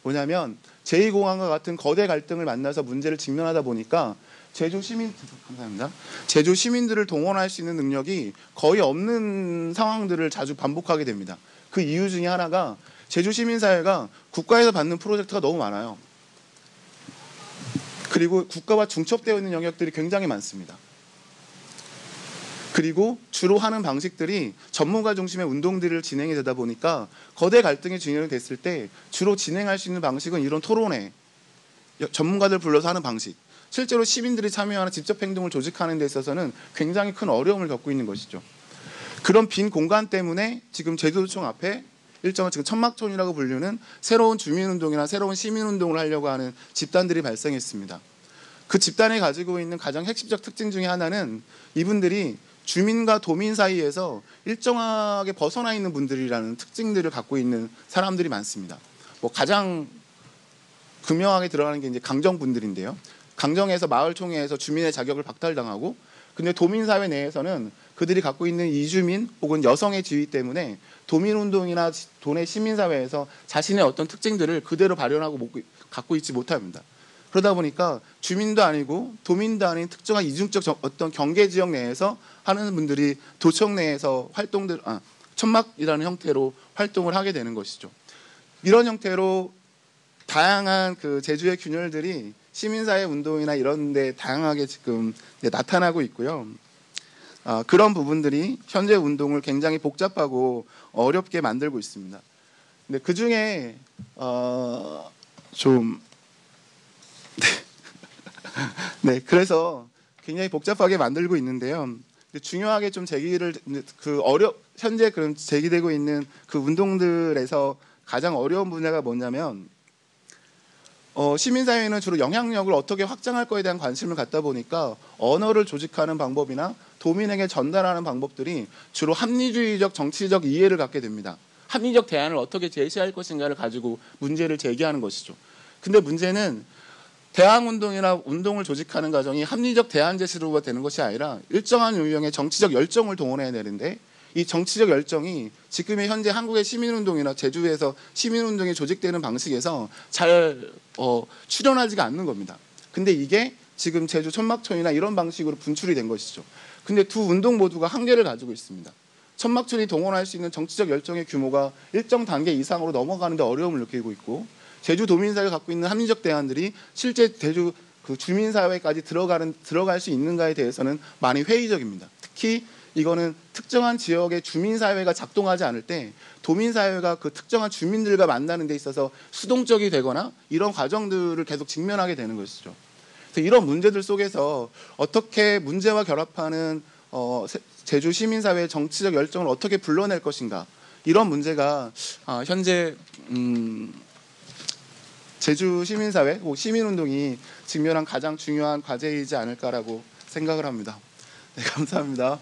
뭐냐면 제2공항과 같은 거대 갈등을 만나서 문제를 직면하다 보니까 제주 시민들을 동원할 수 있는 능력이 거의 없는 상황들을 자주 반복하게 됩니다. 그 이유 중에 하나가 제주 시민사회가 국가에서 받는 프로젝트가 너무 많아요. 그리고 국가와 중첩되어 있는 영역들이 굉장히 많습니다. 그리고 주로 하는 방식들이 전문가 중심의 운동들을 진행이 되다 보니까 거대 갈등이 진행됐을 때 주로 진행할 수 있는 방식은 이런 토론회, 전문가들 불러서 하는 방식, 실제로 시민들이 참여하는 직접 행동을 조직하는 데 있어서는 굉장히 큰 어려움을 겪고 있는 것이죠. 그런 빈 공간 때문에 지금 제주도청 앞에 일정한 지금 천막촌이라고 불리는 새로운 주민운동이나 새로운 시민운동을 하려고 하는 집단들이 발생했습니다. 그 집단이 가지고 있는 가장 핵심적 특징 중에 하나는 이분들이 주민과 도민 사이에서 일정하게 벗어나 있는 분들이라는 특징들을 갖고 있는 사람들이 많습니다. 가장 극명하게 들어가는 게 이제 강정분들인데요. 강정에서 마을총회에서 주민의 자격을 박탈당하고, 근데 도민사회 내에서는 그들이 갖고 있는 이주민 혹은 여성의 지위 때문에 도민운동이나 도내 시민사회에서 자신의 어떤 특징들을 그대로 발현하고 갖고 있지 못합니다. 그러다 보니까 주민도 아니고 도민도 아닌 특정한 이중적 어떤 경계지역 내에서 하는 분들이 도청 내에서 천막이라는 형태로 활동을 하게 되는 것이죠. 이런 형태로 다양한 그 제주의 균열들이 시민사회 운동이나 이런 데 다양하게 지금 나타나고 있고요. 그런 부분들이 현재 운동을 굉장히 복잡하고 어렵게 만들고 있습니다. 근데 그 중에 그래서 굉장히 복잡하게 만들고 있는데요. 중요하게 좀 현재 그런 제기되고 있는 그 운동들에서 가장 어려운 분야가 뭐냐면 시민사회는 주로 영향력을 어떻게 확장할 거에 대한 관심을 갖다 보니까 언어를 조직하는 방법이나 도민에게 전달하는 방법들이 주로 합리주의적 정치적 이해를 갖게 됩니다. 합리적 대안을 어떻게 제시할 것인가를 가지고 문제를 제기하는 것이죠. 근데 문제는 대항운동이나 운동을 조직하는 과정이 합리적 대안 제시로가 되는 것이 아니라 일정한 유형의 정치적 열정을 동원해야 되는데, 이 정치적 열정이 지금의 현재 한국의 시민운동이나 제주에서 시민운동이 조직되는 방식에서 잘 출현하지가 않는 겁니다. 근데 이게 지금 제주 천막촌이나 이런 방식으로 분출이 된 것이죠. 근데 두 운동 모두가 한계를 가지고 있습니다. 천막촌이 동원할 수 있는 정치적 열정의 규모가 일정 단계 이상으로 넘어가는데 어려움을 느끼고 있고 제주도민사회가 갖고 있는 합리적 대안들이 실제 제주 그 주민사회까지 들어갈 수 있는가에 대해서는 많이 회의적입니다. 특히 이거는 특정한 지역의 주민사회가 작동하지 않을 때 도민사회가 그 특정한 주민들과 만나는 데 있어서 수동적이 되거나 이런 과정들을 계속 직면하게 되는 것이죠. 그래서 이런 문제들 속에서 어떻게 문제와 결합하는 제주 시민사회의 정치적 열정을 어떻게 불러낼 것인가, 이런 문제가 현재 제주 시민사회 혹은 시민운동이 직면한 가장 중요한 과제이지 않을까라고 생각을 합니다. 네, 감사합니다.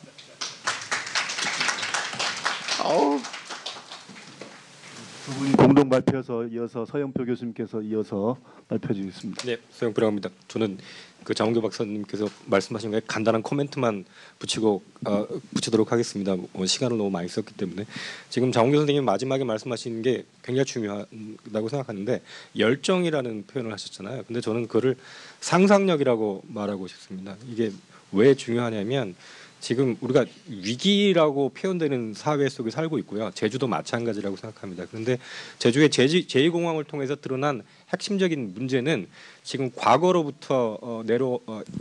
두 분이 공동 발표에서 이어서 서영표 교수님께서 이어서 발표해 주겠습니다. 네, 서영표라고 합니다. 저는 그 장원교 박사님께서 말씀하신 거에 간단한 코멘트만 붙이도록 하겠습니다. 시간을 너무 많이 썼기 때문에. 지금 장원교 선생님 마지막에 말씀하신 게 굉장히 중요하다고 생각하는데, 열정이라는 표현을 하셨잖아요. 근데 저는 그거를 상상력이라고 말하고 싶습니다. 이게 왜 중요하냐면, 지금 우리가 위기라고 표현되는 사회 속에 살고 있고요. 제주도 마찬가지라고 생각합니다. 그런데 제주의 제2공항을 통해서 드러난 핵심적인 문제는 지금 과거로부터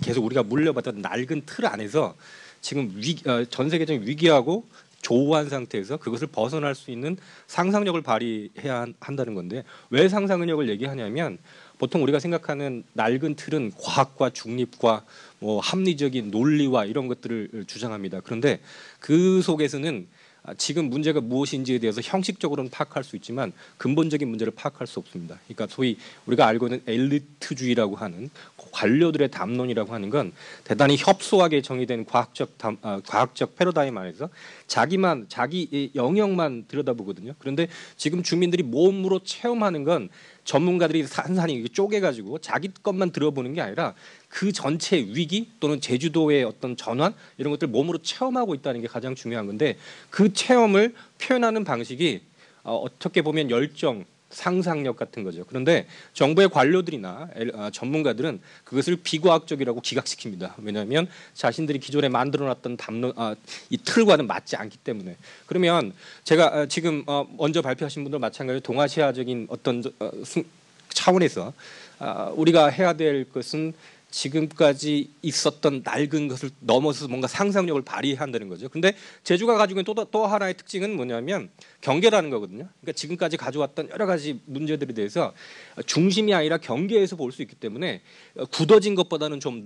계속 우리가 물려받던 낡은 틀 안에서 지금 전 세계적인 위기하고 조우한 상태에서 그것을 벗어날 수 있는 상상력을 발휘해야 한다는 건데, 왜 상상력을 얘기하냐면, 보통 우리가 생각하는 낡은 틀은 과학과 중립과 합리적인 논리와 이런 것들을 주장합니다. 그런데 그 속에서는 지금 문제가 무엇인지에 대해서 형식적으로는 파악할 수 있지만 근본적인 문제를 파악할 수 없습니다. 그러니까 소위 우리가 알고 있는 엘리트주의라고 하는 관료들의 담론이라고 하는 건 대단히 협소하게 정의된 과학적 패러다임 안에서 자기 영역만 들여다보거든요. 그런데 지금 주민들이 몸으로 체험하는 건 전문가들이 산산이 쪼개가지고 자기 것만 들어보는 게 아니라 그 전체 위기 또는 제주도의 어떤 전환, 이런 것들 몸으로 체험하고 있다는 게 가장 중요한 건데, 그 체험을 표현하는 방식이 어떻게 보면 열정, 상상력 같은 거죠. 그런데 정부의 관료들이나 전문가들은 그것을 비과학적이라고 기각시킵니다. 왜냐하면 자신들이 기존에 만들어놨던 담론, 이 틀과는 맞지 않기 때문에. 그러면 제가 지금 먼저 발표하신 분들 마찬가지로 동아시아적인 어떤 차원에서 우리가 해야 될 것은 지금까지 있었던 낡은 것을 넘어서서 뭔가 상상력을 발휘한다는 거죠. 근데 제주가 가지고 있는 또 하나의 특징은 뭐냐면 경계라는 거거든요. 그러니까 지금까지 가져왔던 여러 가지 문제들에 대해서 중심이 아니라 경계에서 볼 수 있기 때문에 굳어진 것보다는 좀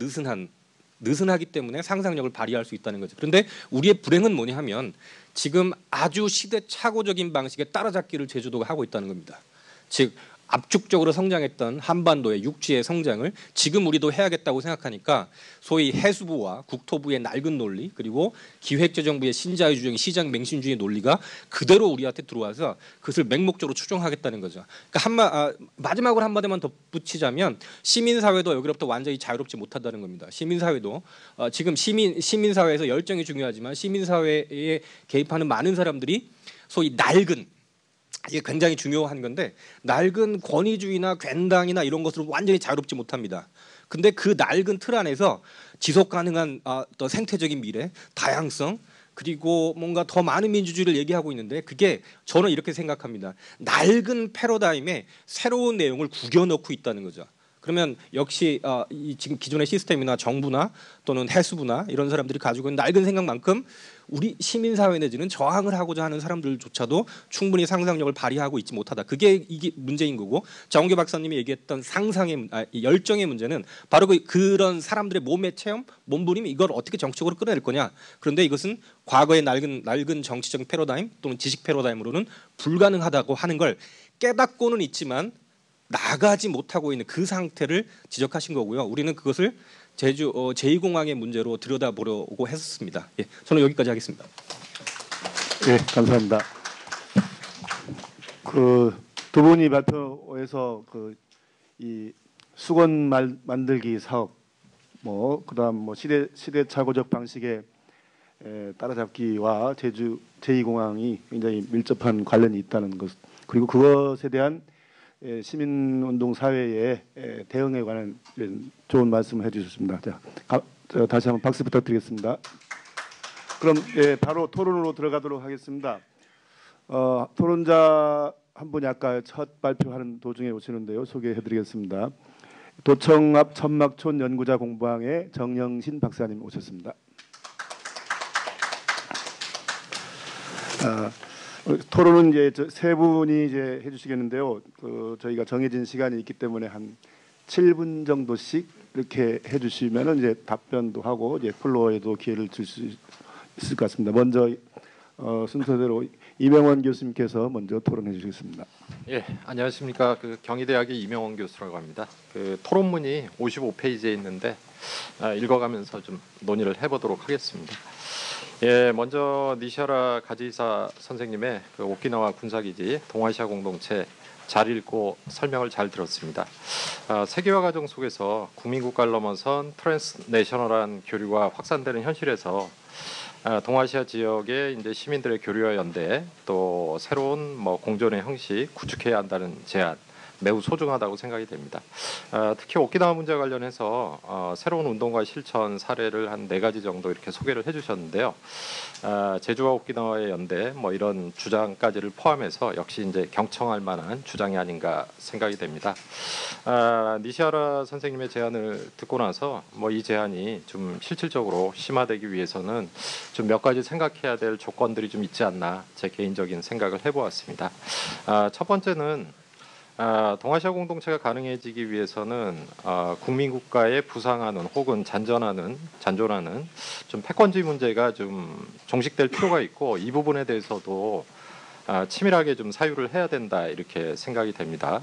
느슨하기 때문에 상상력을 발휘할 수 있다는 거죠. 그런데 우리의 불행은 뭐냐 하면 지금 아주 시대착오적인 방식의 따라잡기를 제주도가 하고 있다는 겁니다. 즉 압축적으로 성장했던 한반도의 육지의 성장을 지금 우리도 해야겠다고 생각하니까 소위 해수부와 국토부의 낡은 논리, 그리고 기획재정부의 신자유주의, 시장 맹신주의 논리가 그대로 우리한테 들어와서 그것을 맹목적으로 추종하겠다는 거죠. 그러니까 마지막으로 한마디만 덧붙이자면 시민사회도 여기로부터 완전히 자유롭지 못하다는 겁니다. 시민사회도 지금 시민사회에서 열정이 중요하지만 시민사회에 개입하는 많은 사람들이 소위 낡은, 이게 굉장히 중요한 건데, 낡은 권위주의나 괜당이나 이런 것으로 완전히 자유롭지 못합니다. 근데 그 낡은 틀 안에서 지속 가능한 또 생태적인 미래, 다양성, 그리고 뭔가 더 많은 민주주의를 얘기하고 있는데, 그게 저는 이렇게 생각합니다. 낡은 패러다임에 새로운 내용을 구겨 넣고 있다는 거죠. 그러면 역시 지금 기존의 시스템이나 정부나 또는 해수부나 이런 사람들이 가지고 있는 낡은 생각만큼 우리 시민사회 내지는 저항을 하고자 하는 사람들조차도 충분히 상상력을 발휘하고 있지 못하다. 이게 문제인 거고, 장원교 박사님이 얘기했던 열정의 문제는 바로 그런 사람들의 몸의 체험, 몸부림, 이걸 어떻게 정치적으로 끌어낼 거냐. 그런데 이것은 과거의 낡은 정치적 패러다임 또는 지식 패러다임으로는 불가능하다고 하는 걸 깨닫고는 있지만 나가지 못하고 있는 그 상태를 지적하신 거고요. 우리는 그것을 제주 제2공항의 문제로 들여다보려고 했었습니다. 예, 저는 여기까지 하겠습니다. 예, 감사합니다. 그 두 분이 발표에서 이 수건 만들기 사업, 그다음 시대착오적 방식의 따라잡기와 제주 제2공항이 굉장히 밀접한 관련이 있다는 것, 그리고 그것에 대한 시민운동 사회의 대응에 관한 좋은 말씀을 해주셨습니다. 자, 다시 한번 박수 부탁드리겠습니다. 그럼 바로 토론으로 들어가도록 하겠습니다. 토론자 한 분이 아까 첫 발표하는 도중에 오시는데요. 소개해드리겠습니다. 도청 앞 천막촌 연구자 공방의 정영신 박사님 오셨습니다. 토론은 이제 세 분이 이제 해주시겠는데요. 저희가 정해진 시간이 있기 때문에 한 7분 정도씩 이렇게 해주시면은 이제 답변도 하고 이제 플로어에도 기회를 줄 수 있을 것 같습니다. 먼저 순서대로 이명원 교수님께서 먼저 토론해 주시겠습니다. 예, 안녕하십니까. 경희대학의 이명원 교수라고 합니다. 토론문이 55페이지에 있는데 읽어가면서 좀 논의를 해보도록 하겠습니다. 예, 먼저 니시하라 가지사 선생님의 오키나와 군사기지 동아시아 공동체 잘 읽고 설명을 잘 들었습니다. 세계화 과정 속에서 국민국가를 넘어선 트랜스내셔널한 교류가 확산되는 현실에서 동아시아 지역의 이제 시민들의 교류와 연대 또 새로운 공존의 형식 구축해야 한다는 제안 매우 소중하다고 생각이 됩니다. 특히 오키나와 문제와 관련해서 새로운 운동과 실천 사례를 한 4가지 정도 이렇게 소개를 해주셨는데요. 제주와 오키나와의 연대 이런 주장까지를 포함해서 역시 이제 경청할 만한 주장이 아닌가 생각이 됩니다. 니시하라 선생님의 제안을 듣고 나서 이 제안이 좀 실질적으로 심화되기 위해서는 좀 몇 가지 생각해야 될 조건들이 좀 있지 않나 제 개인적인 생각을 해보았습니다. 첫 번째는 동아시아 공동체가 가능해지기 위해서는 국민국가에 부상하는 혹은 잔존하는 좀 패권주의 문제가 좀 종식될 필요가 있고 이 부분에 대해서도 치밀하게 좀 사유를 해야 된다 이렇게 생각이 됩니다.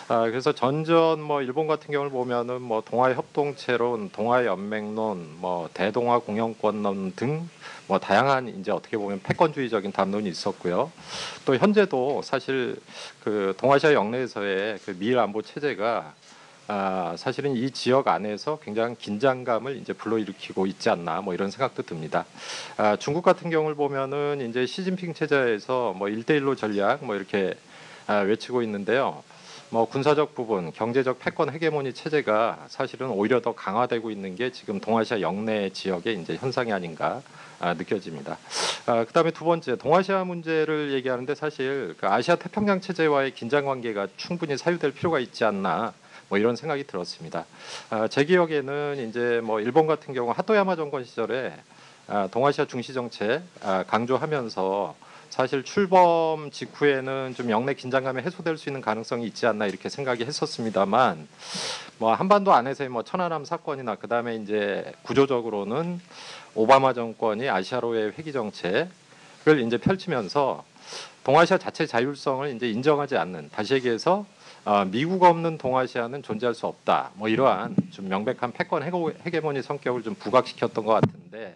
그래서 전전 일본 같은 경우를 보면은 동아의 협동체론, 동아의 연맹론, 대동아 공영권론 등 다양한 이제 어떻게 보면 패권주의적인 담론이 있었고요. 또 현재도 사실 동아시아 영내에서의 미일 안보 체제가 사실은 이 지역 안에서 굉장히 긴장감을 이제 불러일으키고 있지 않나 이런 생각도 듭니다. 중국 같은 경우를 보면은 이제 시진핑 체제에서 1대1로 전략 이렇게 외치고 있는데요. 군사적 부분, 경제적 패권 헤게모니 체제가 사실은 오히려 더 강화되고 있는 게 지금 동아시아 영내 지역의 이제 현상이 아닌가 느껴집니다. 그다음에 두 번째, 동아시아 문제를 얘기하는데 사실 아시아 태평양 체제와의 긴장 관계가 충분히 사유될 필요가 있지 않나. 이런 생각이 들었습니다. 제 기억에는 이제 일본 같은 경우 하토야마 정권 시절에 동아시아 중시 정책 강조하면서 사실 출범 직후에는 좀 영내 긴장감이 해소될 수 있는 가능성이 있지 않나 이렇게 생각이 했었습니다만 한반도 안에서의 천안함 사건이나 그다음에 이제 구조적으로는 오바마 정권이 아시아로의 회귀 정책을 이제 펼치면서 동아시아 자체 자율성을 이제 인정하지 않는, 다시 얘기해서 미국 없는 동아시아는 존재할 수 없다. 이러한 좀 명백한 패권 헤게모니 성격을 좀 부각시켰던 것 같은데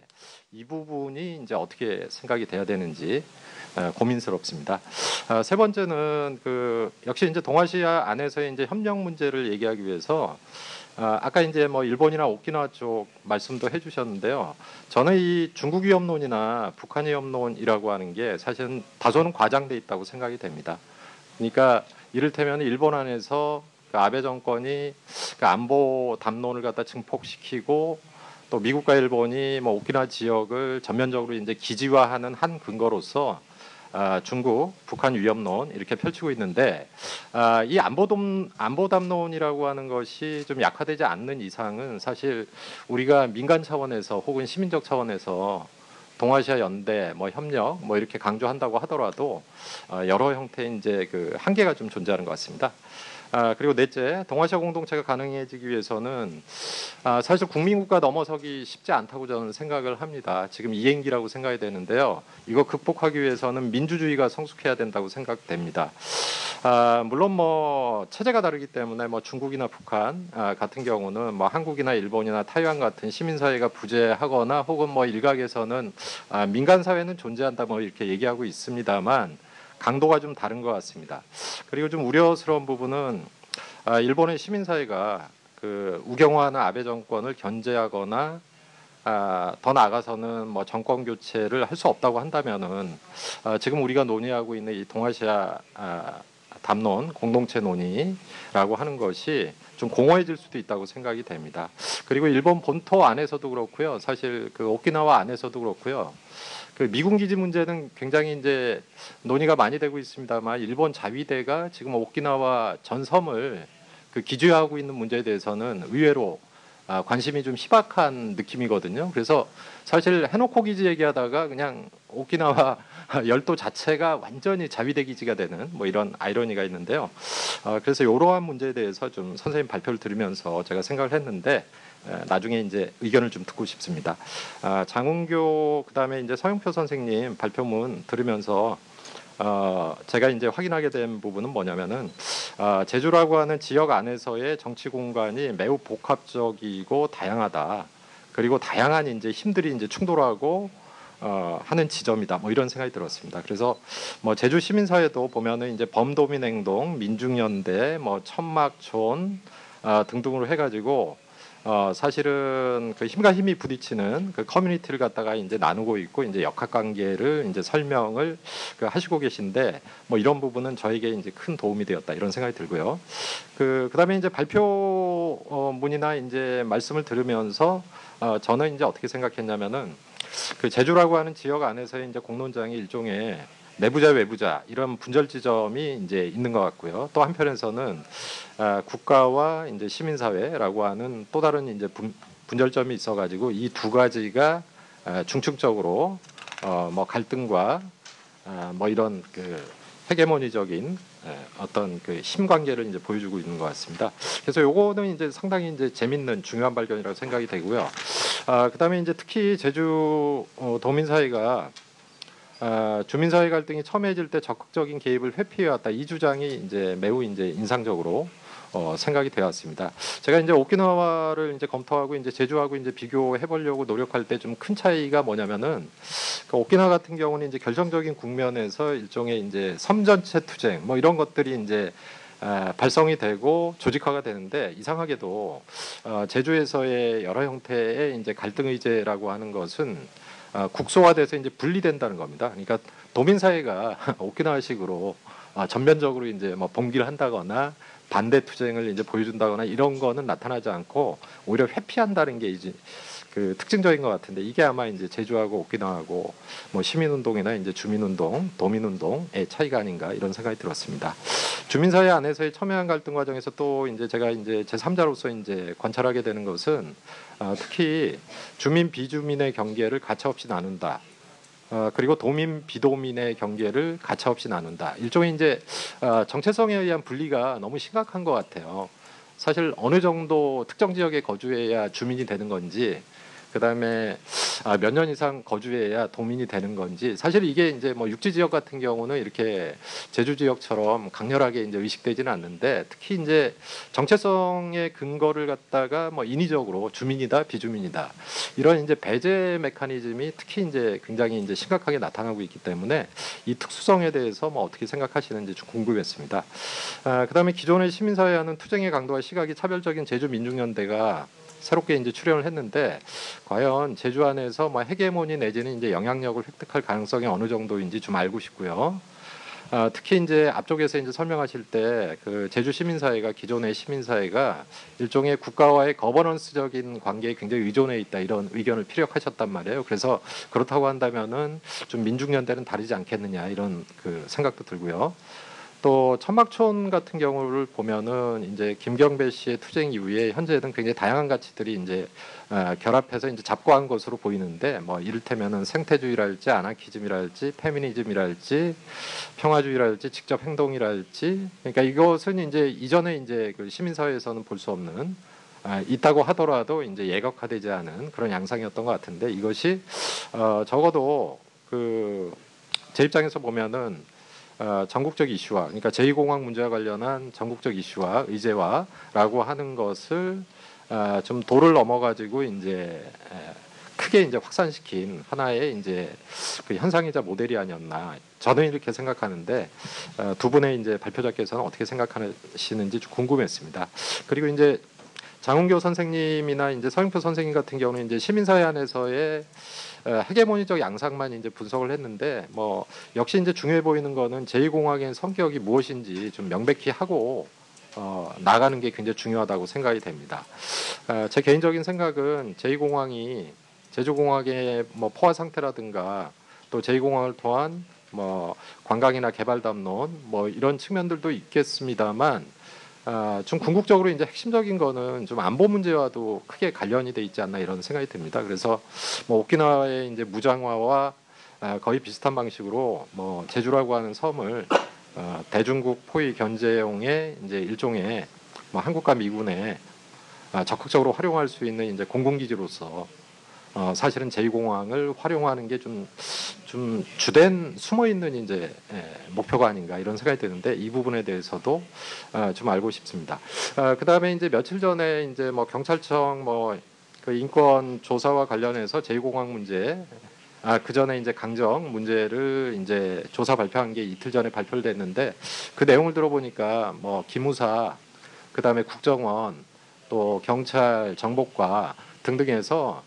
이 부분이 이제 어떻게 생각이 돼야 되는지 고민스럽습니다. 세 번째는 역시 이제 동아시아 안에서의 이제 협력 문제를 얘기하기 위해서 아까 이제 일본이나 오키나와 쪽 말씀도 해주셨는데요. 저는 이 중국 위협론이나 북한 위협론이라고 하는 게 사실은 다소는 과장돼 있다고 생각이 됩니다. 그러니까 이를테면 일본 안에서 아베 정권이 안보 담론을 갖다 증폭시키고 또 미국과 일본이 오키나와 지역을 전면적으로 이제 기지화하는 한 근거로서 중국, 북한 위협론 이렇게 펼치고 있는데 이 안보 담론이라고 하는 것이 좀 약화되지 않는 이상은 사실 우리가 민간 차원에서 혹은 시민적 차원에서 동아시아 연대, 협력, 이렇게 강조한다고 하더라도 여러 형태의 이제 한계가 좀 존재하는 것 같습니다. 그리고 넷째, 동아시아 공동체가 가능해지기 위해서는 사실 국민국가 넘어서기 쉽지 않다고 저는 생각을 합니다. 지금 이행기라고 생각이 되는데요. 이거 극복하기 위해서는 민주주의가 성숙해야 된다고 생각됩니다. 물론 체제가 다르기 때문에 중국이나 북한 같은 경우는 한국이나 일본이나 타이완 같은 시민사회가 부재하거나 혹은 일각에서는 민간 사회는 존재한다 이렇게 얘기하고 있습니다만 강도가 좀 다른 것 같습니다. 그리고 좀 우려스러운 부분은 일본의 시민사회가 우경화하는 아베 정권을 견제하거나 더 나아가서는 정권 교체를 할 수 없다고 한다면은 지금 우리가 논의하고 있는 이 동아시아 담론 공동체 논의라고 하는 것이 좀 공허해질 수도 있다고 생각이 됩니다. 그리고 일본 본토 안에서도 그렇고요. 사실 그 오키나와 안에서도 그렇고요. 그 미군 기지 문제는 굉장히 이제 논의가 많이 되고 있습니다만 일본 자위대가 지금 오키나와 전섬을 그 기지하고 있는 문제에 대해서는 의외로 관심이 좀 희박한 느낌이거든요. 그래서 사실 해놓고 기지 얘기하다가 그냥 오키나와 열도 자체가 완전히 자위대 기지가 되는 뭐 이런 아이러니가 있는데요. 그래서 이러한 문제에 대해서 좀 선생님 발표를 들으면서 제가 생각을 했는데 나중에 이제 의견을 좀 듣고 싶습니다. 장운교 그다음에 이제 서영표 선생님 발표문 들으면서 제가 이제 확인하게 된 부분은 뭐냐면은 제주라고 하는 지역 안에서의 정치 공간이 매우 복합적이고 다양하다. 그리고 다양한 이제 힘들이 이제 충돌하고 하는 지점이다. 뭐 이런 생각이 들었습니다. 그래서 뭐 제주 시민사회도 보면은 이제 범도민행동, 민중연대, 뭐 천막촌 등등으로 해가지고 사실은 그 힘과 힘이 부딪히는 그 커뮤니티를 갖다가 이제 나누고 있고 이제 역학관계를 이제 설명을 하시고 계신데 뭐 이런 부분은 저에게 이제 큰 도움이 되었다 이런 생각이 들고요. 그다음에 이제 발표문이나 이제 말씀을 들으면서 저는 이제 어떻게 생각했냐면은 그 제주라고 하는 지역 안에서의 이제 공론장이 일종의 내부자 외부자 이런 분절 지점이 이제 있는 것 같고요. 또 한편에서는 국가와 이제 시민사회라고 하는 또 다른 이제 분절점이 있어가지고 이 두 가지가 중축적으로 뭐 갈등과 뭐 이런 그 헤게모니적인 어떤 그 힘 관계를 이제 보여주고 있는 것 같습니다. 그래서 요거는 이제 상당히 이제 재밌는 중요한 발견이라고 생각이 되고요. 그다음에 이제 특히 제주 도민사회가 주민사회 갈등이 첨예해질 때 적극적인 개입을 회피해왔다. 이 주장이 이제 매우 이제 인상적으로 생각이 되었습니다. 제가 이제 오키나와를 이제 검토하고 이제 제주하고 이제 비교해 보려고 노력할 때 좀 큰 차이가 뭐냐면은 그 오키나와 같은 경우는 이제 결정적인 국면에서 일종의 이제 섬전체 투쟁 뭐 이런 것들이 이제 발성이 되고 조직화가 되는데 이상하게도 제주에서의 여러 형태의 이제 갈등 의제라고 하는 것은 국소화돼서 이제 분리된다는 겁니다. 그러니까 도민 사회가 오키나와식으로 전면적으로 이제 뭐 봉기를 한다거나 반대 투쟁을 이제 보여준다거나 이런 거는 나타나지 않고 오히려 회피한다는 게 이제 그 특징적인 것 같은데 이게 아마 이제 제주하고 오키나와하고 뭐 시민운동이나 이제 주민운동, 도민운동의 차이가 아닌가 이런 생각이 들었습니다. 주민사회 안에서의 첨예한 갈등 과정에서 또 이제 제가 이제 제3자로서 이제 관찰하게 되는 것은 특히 주민 비주민의 경계를 가차없이 나눈다. 그리고 도민 비도민의 경계를 가차없이 나눈다. 일종의 이제 정체성에 의한 분리가 너무 심각한 것 같아요. 사실 어느 정도 특정 지역에 거주해야 주민이 되는 건지, 그다음에 몇 년 이상 거주해야 도민이 되는 건지, 사실 이게 이제 뭐 육지 지역 같은 경우는 이렇게 제주 지역처럼 강렬하게 이제 의식되지는 않는데, 특히 이제 정체성의 근거를 갖다가 뭐 인위적으로 주민이다 비주민이다 이런 이제 배제 메커니즘이 특히 이제 굉장히 이제 심각하게 나타나고 있기 때문에 이 특수성에 대해서 뭐 어떻게 생각하시는지 좀 궁금했습니다. 그다음에 기존의 시민사회와는 투쟁의 강도와 시각이 차별적인 제주 민중연대가 새롭게 이제 출연을 했는데 과연 제주 안에서 뭐 헤게모니 내지는 이제 영향력을 획득할 가능성이 어느 정도인지 좀 알고 싶고요. 특히 이제 앞쪽에서 이제 설명하실 때 그 제주 시민사회가 기존의 시민사회가 일종의 국가와의 거버넌스적인 관계에 굉장히 의존해 있다 이런 의견을 피력하셨단 말이에요. 그래서 그렇다고 한다면은 좀 민중연대는 다르지 않겠느냐 이런 그 생각도 들고요. 또 천막촌 같은 경우를 보면은 이제 김경배 씨의 투쟁 이후에 현재는 굉장히 다양한 가치들이 이제 결합해서 이제 잡고한 것으로 보이는데 뭐 이를테면은 생태주의랄지 아나키즘이랄지 페미니즘이랄지 평화주의랄지 직접 행동이랄지 그러니까 이것은 이제 이전에 이제 그 시민사회에서는 볼 수 없는 있다고 하더라도 이제 예각화되지 않은 그런 양상이었던 것 같은데 이것이 적어도 그 제 입장에서 보면은 전국적 이슈화, 그러니까 제2공항 문제와 관련한 전국적 이슈화, 의제화라고 하는 것을 좀 도를 넘어가지고 이제 크게 이제 확산시킨 하나의 이제 그 현상이자 모델이 아니었나. 저는 이렇게 생각하는데 두 분의 이제 발표자께서는 어떻게 생각하시는지 좀 궁금했습니다. 그리고 이제 장운교 선생님이나 이제 서영표 선생님 같은 경우는 이제 시민사회 안에서의 헤게모니적 양상만 이제 분석을 했는데 뭐 역시 이제 중요해 보이는 거는 제2공학의 성격이 무엇인지 좀 명백히 하고 나가는 게 굉장히 중요하다고 생각이 됩니다. 제 개인적인 생각은 제2공항이 제주공항의 뭐 포화 상태라든가 또 제2공항을 통한 뭐 관광이나 개발 담론 뭐 이런 측면들도 있겠습니다만 좀 궁극적으로 이제 핵심적인 거는 좀 안보 문제와도 크게 관련이 돼 있지 않나 이런 생각이 듭니다. 그래서 뭐 오키나와의 이제 무장화와 거의 비슷한 방식으로 뭐 제주라고 하는 섬을 대중국 포위 견제용의 이제 일종의 뭐 한국과 미군의 적극적으로 활용할 수 있는 이제 공군기지로서 사실은 제2공항을 활용하는 게 좀 주된 숨어 있는 이제 목표가 아닌가 이런 생각이 드는데 이 부분에 대해서도 좀 알고 싶습니다. 그 다음에 이제 며칠 전에 이제 뭐 경찰청 뭐 그 인권 조사와 관련해서 제2공항 문제 그 전에 이제 강정 문제를 이제 조사 발표한 게 이틀 전에 발표를 됐는데 그 내용을 들어보니까 뭐 기무사 그 다음에 국정원 또 경찰 정보과 등등해서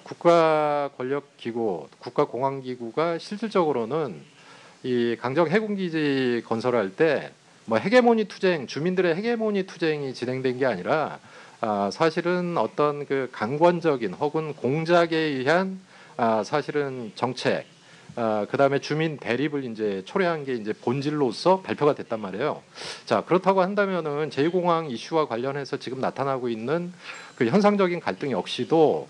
국가 권력 기구, 국가 공안 기구가 실질적으로는 이 강정 해군기지 건설할 때 뭐 헤게모니 투쟁, 주민들의 헤게모니 투쟁이 진행된 게 아니라 사실은 어떤 그 강권적인 혹은 공작에 의한 사실은 정책, 그 다음에 주민 대립을 이제 초래한 게 이제 본질로서 발표가 됐단 말이에요. 자, 그렇다고 한다면은 제2공항 이슈와 관련해서 지금 나타나고 있는 그 현상적인 갈등 역시도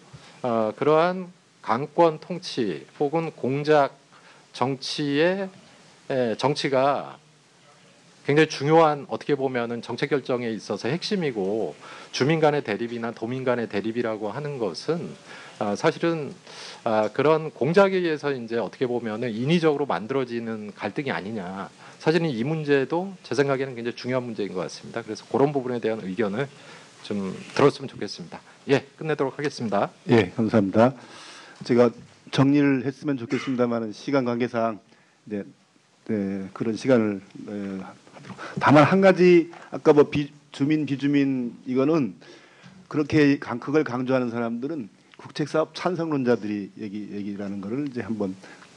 그러한 강권 통치 혹은 공작 정치의 정치가 굉장히 중요한 어떻게 보면은 정책 결정에 있어서 핵심이고 주민 간의 대립이나 도민 간의 대립이라고 하는 것은 사실은 그런 공작에 의해서 이제 어떻게 보면은 인위적으로 만들어지는 갈등이 아니냐. 사실은 이 문제도 제 생각에는 굉장히 중요한 문제인 것 같습니다. 그래서 그런 부분에 대한 의견을 좀 들었으면 좋겠습니다. 예, 끝내도록 하겠습니다. 예, 감사합니다. 제가 정리를 했으면 좋겠습니다만 시간 관계상 네, 그런 시간을 다만 한 가지 아까 뭐 주민 비주민 이거는 그렇게 그걸 강조하는 사람들은 국책사업 찬성론자들이 얘기라는 거를 이제 한번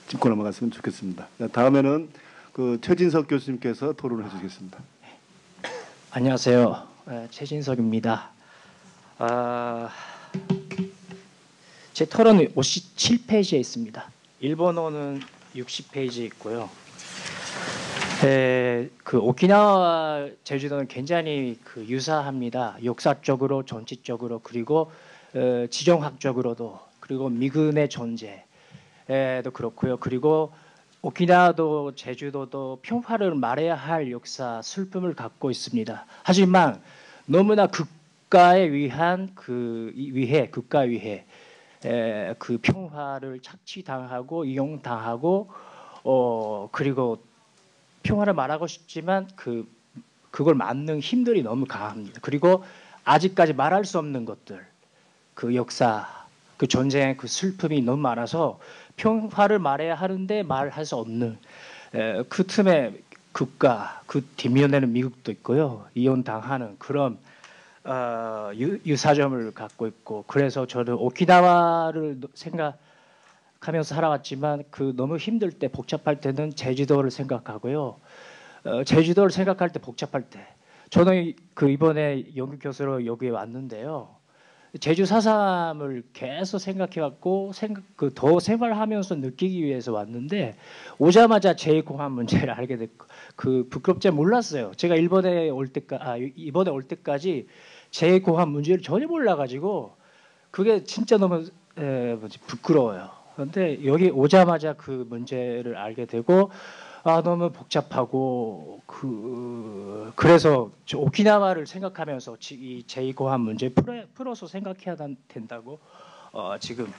짚고 넘어갔으면 좋겠습니다. 다음에는 그 최진석 교수님께서 토론을 해주시겠습니다. 안녕하세요. 최진석입니다. 제 토론은 57페이지에 있습니다. 일본어는 60페이지에 있고요. 그 오키나와 제주도는 굉장히 그 유사합니다. 역사적으로, 정치적으로, 그리고 지정학적으로도, 그리고 미군의 존재도 그렇고요. 그리고 오키나와도 제주도도 평화를 말해야 할 역사 슬픔을 갖고 있습니다. 하지만 너무나 국가에 위한 국가 위해 그 평화를 착취당하고 이용당하고 그리고 평화를 말하고 싶지만 그걸 막는 힘들이 너무 강합니다. 그리고 아직까지 말할 수 없는 것들, 그 역사, 그 전쟁의 그 슬픔이 너무 많아서 평화를 말해야 하는데 말할 수 없는 그 틈에 국가, 그 뒷면에는 미국도 있고요. 이혼당하는 그런 유사점을 갖고 있고, 그래서 저는 오키나와를 생각하면서 살아왔지만 그 너무 힘들 때, 복잡할 때는 제주도를 생각하고요. 제주도를 생각할 때, 복잡할 때, 저는 그 이번에 연극 교수로 여기에 왔는데요. 제주 4.3을 계속 생각해왔고 더 생활하면서 느끼기 위해서 왔는데 오자마자 제2공항 문제를 알게 됐고 그 부끄럽지 몰랐어요. 제가 이번에 올 때까지 제2공항 문제를 전혀 몰라가지고 그게 진짜 너무 부끄러워요. 그런데 여기 오자마자 그 문제를 알게 되고 너무 복잡하고 그래서 오키나와를 생각하면서 이 제2공항 문제 풀어서 생각해야 된다고 지금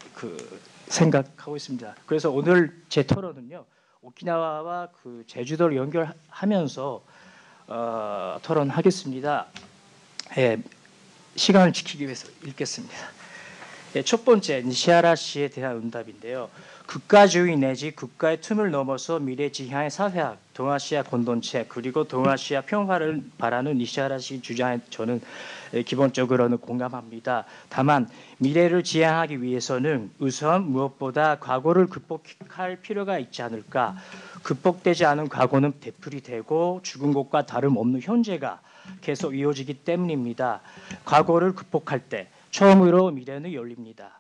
생각하고 있습니다. 그래서 오늘 제 토론은요 오키나와와 그 제주도를 연결하면서 토론하겠습니다. 시간을 지키기 위해서 읽겠습니다. 첫 번째 니시하라 씨에 대한 응답인데요. 국가주의 내지 국가의 틈을 넘어서 미래 지향의 사회학, 동아시아 공동체 그리고 동아시아 평화를 바라는 니시하라 씨 주장에 저는 기본적으로는 공감합니다. 다만 미래를 지향하기 위해서는 우선 무엇보다 과거를 극복할 필요가 있지 않을까. 극복되지 않은 과거는 되풀이되고 죽은 것과 다름없는 현재가 계속 이어지기 때문입니다. 과거를 극복할 때 처음으로 미래는 열립니다.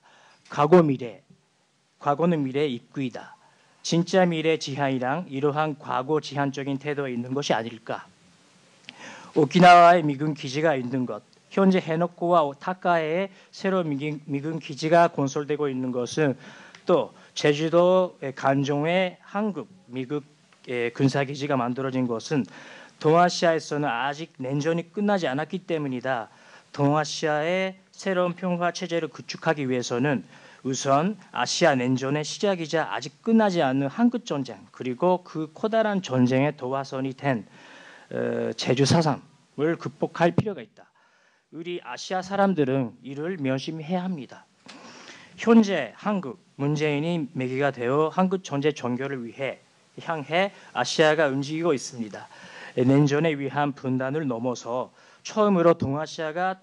과거는 미래의 입구이다. 진짜 미래 지향이랑 이러한 과거 지향적인 태도에 있는 것이 아닐까. 오키나와에 미군 기지가 있는 것, 현재 해노코와 타카에 새로운 미군 기지가 건설되고 있는 것은 또 제주도 간종에 한국 미국 군사기지가 만들어진 것은 동아시아에서는 아직 냉전이 끝나지 않았기 때문이다. 동아시아의 새로운 평화 체제를 구축하기 위해서는 우선 아시아 냉전의 시작이자 아직 끝나지 않은 한국 전쟁 그리고 그 커다란 전쟁의 도화선이 된 제주 4.3을 극복할 필요가 있다. 우리 아시아 사람들은 이를 명심해야 합니다. 현재 한국 문재인이 매개가 되어 한국 전제 종교를 향해 아시아가 움직이고 있습니다. 냉전에 위한 분단을 넘어서 처음으로 동아시아가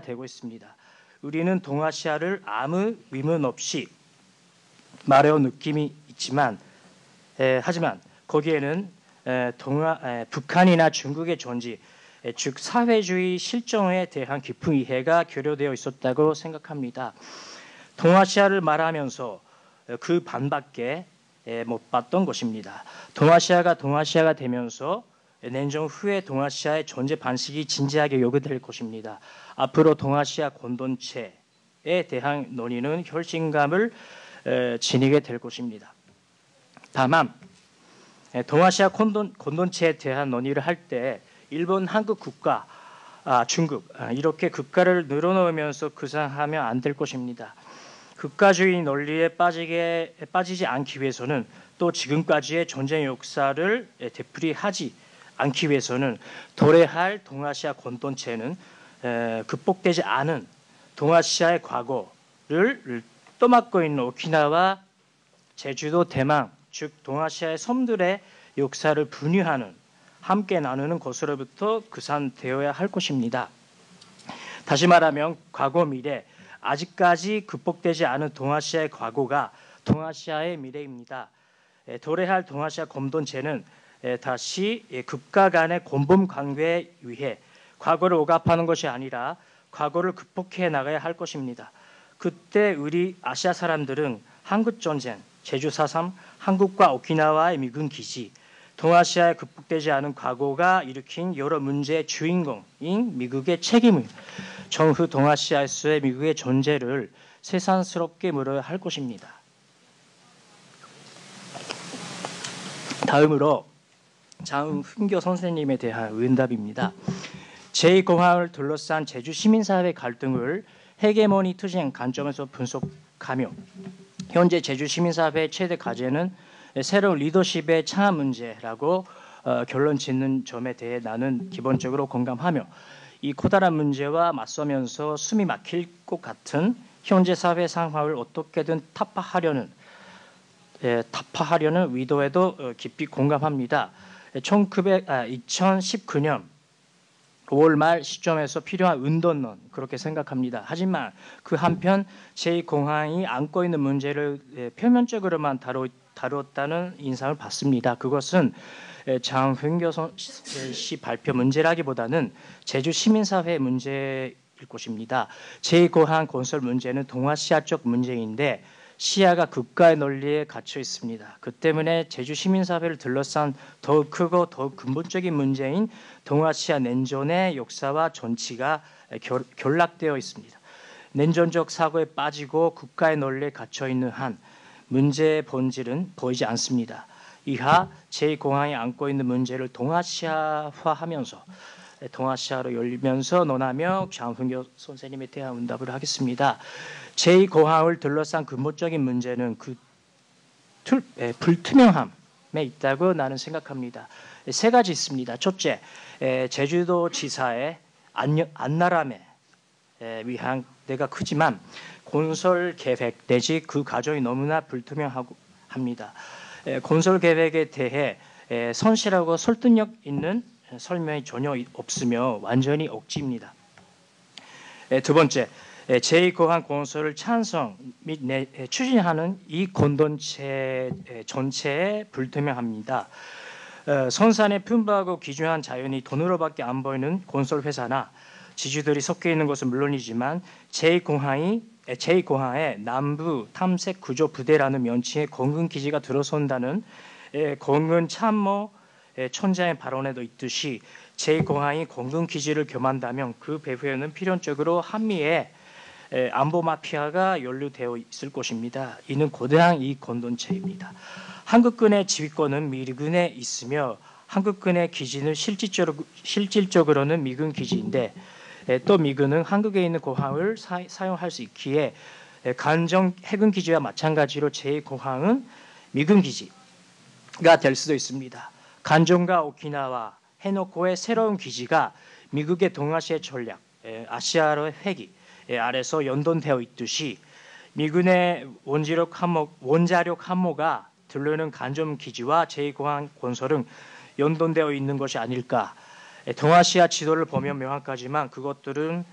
되고 있습니다. 우리는 동아시아를 아무 의문 없이 말해온 느낌이 있지만 하지만 거기에는 북한이나 중국의 존재, 즉 사회주의 실정에 대한 깊은 이해가 결여되어 있었다고 생각합니다. 동아시아를 말하면서 그 반밖에 못 봤던 것입니다. 동아시아가 되면서 냉전 후에 동아시아의 존재 방식이 진지하게 요구될 것입니다. 앞으로 동아시아 공동체에 대한 논의는 혈신감을 지니게 될 것입니다. 다만 동아시아 공동체에 대한 논의를 할 때 일본, 한국 국가, 중국 이렇게 국가를 늘어놓으면서 구상하면 안 될 것입니다. 국가주의 논리에 빠지지 않기 위해서는 또 지금까지의 전쟁 역사를 되풀이하지 않기 위해서는 도래할 동아시아 공동체는 극복되지 않은 동아시아의 과거를 떠맡고 있는 오키나와, 제주도, 대만, 즉 동아시아의 섬들의 역사를 분유하는, 함께 나누는 것으로부터 구산되어야 할 것입니다. 다시 말하면 과거 미래, 아직까지 극복되지 않은 동아시아의 과거가 동아시아의 미래입니다. 도래할 동아시아 공동체는 다시 국가 간의 공범 관계에 의해 과거를 억압하는 것이 아니라 과거를 극복해 나가야 할 것입니다. 그때 우리 아시아 사람들은 한국 전쟁, 제주 4.3, 한국과 오키나와의 미군 기지, 동아시아에 극복되지 않은 과거가 일으킨 여러 문제의 주인공인 미국의 책임을, 전후 동아시아에서의 미국의 존재를 세상스럽게 물어야 할 것입니다. 다음으로 장훈교 선생님에 대한 응답입니다. 제2공항을 둘러싼 제주 시민사회 갈등을 헤게모니 투쟁 관점에서 분석하며 현재 제주 시민사회의 최대 과제는 새로운 리더십의 창안 문제라고 결론 짓는 점에 대해 나는 기본적으로 공감하며 이 커다란 문제와 맞서면서 숨이 막힐 것 같은 현재 사회 상황을 어떻게든 타파하려는 의도에도 깊이 공감합니다. 2019년 5월 말 시점에서 필요한 운동론 그렇게 생각합니다. 하지만 그 한편 제2공항이 안고 있는 문제를 표면적으로만 다뤘다는 인상을 받습니다. 그것은 장훈교 씨 발표 문제라기보다는 제주 시민사회 문제일 것입니다. 제2공항 건설 문제는 동아시아적 문제인데 시야가 국가의 논리에 갇혀 있습니다. 그 때문에 제주 시민사회를 둘러싼 더욱 크고 더욱 근본적인 문제인 동아시아 냉전의 역사와 전치가 결락되어 있습니다. 냉전적 사고에 빠지고 국가의 논리에 갇혀 있는 한 문제의 본질은 보이지 않습니다. 이하 제2공항이 안고 있는 문제를 동아시아화하면서 동아시아로 열리면서 논하며 장훈교 선생님에 대한 응답을 하겠습니다. 제2공항을 둘러싼 근본적인 문제는 그 불투명함에 있다고 나는 생각합니다. 세 가지 있습니다. 첫째, 제주도 지사의 안나람에 위한 데가 크지만 건설 계획 내지 그 과정이 너무나 불투명합니다. 건설 계획에 대해 성실하고 설득력 있는 설명이 전혀 없으며 완전히 억지입니다. 두 번째, 제2공항 건설을 찬성 및 추진하는 이 공동체 전체에 불투명합니다. 선산에 풍부하고 귀중한 자연이 돈으로밖에 안 보이는 건설 회사나 지주들이 섞여 있는 것은 물론이지만 제2공항에 남부 탐색 구조 부대라는 명칭의 공군 기지가 들어선다는 공군 참모 천장의 발언에도 있듯이 제2공항이 공군 기지를 겸한다면 그 배후에는 필연적으로 한미의 안보 마피아가 연루되어 있을 것입니다. 이는 거대한 이익 공동체입니다. 한국군의 지휘권은 미군에 있으며 한국군의 기지는 실질적으로는 미군 기지인데 또 미군은 한국에 있는 공항을 사용할 수 있기에 간정 해군 기지와 마찬가지로 제2공항은 미군 기지가 될 수도 있습니다. 간정과 오키나와 해놓고의 새로운 기지가 미국의 동아시아 전략, 아시아로의 회기 아래서 연동되어 있듯이 미군의 원자력 함모가 들르는 간점 기지와 제2공항 건설은 연동되어 있는 것이 아닐까. 동아시아 지도를 보면 명확하지만 그것들은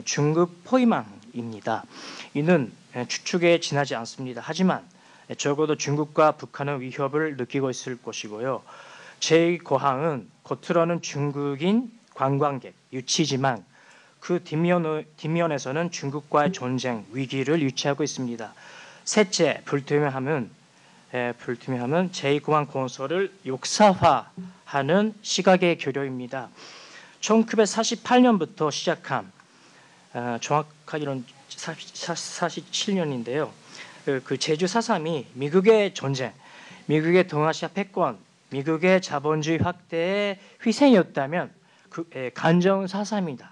중급 포위망입니다. 이는 추측에 지나지 않습니다. 하지만 적어도 중국과 북한은 위협을 느끼고 있을 것이고요. 제2공항은 겉으로는 중국인 관광객 유치지만 그 뒷면에서는 중국과의 전쟁 위기를 유치하고 있습니다. 셋째, 불투명함은 제2공항 건설을 역사화하는 시각의 교류입니다. 1948년부터 시작한 정확하게는 47년인데요. 그 제주 4.3이 미국의 전쟁, 미국의 동아시아 패권, 미국의 자본주의 확대의 희생이었다면 간정은 4.3이다.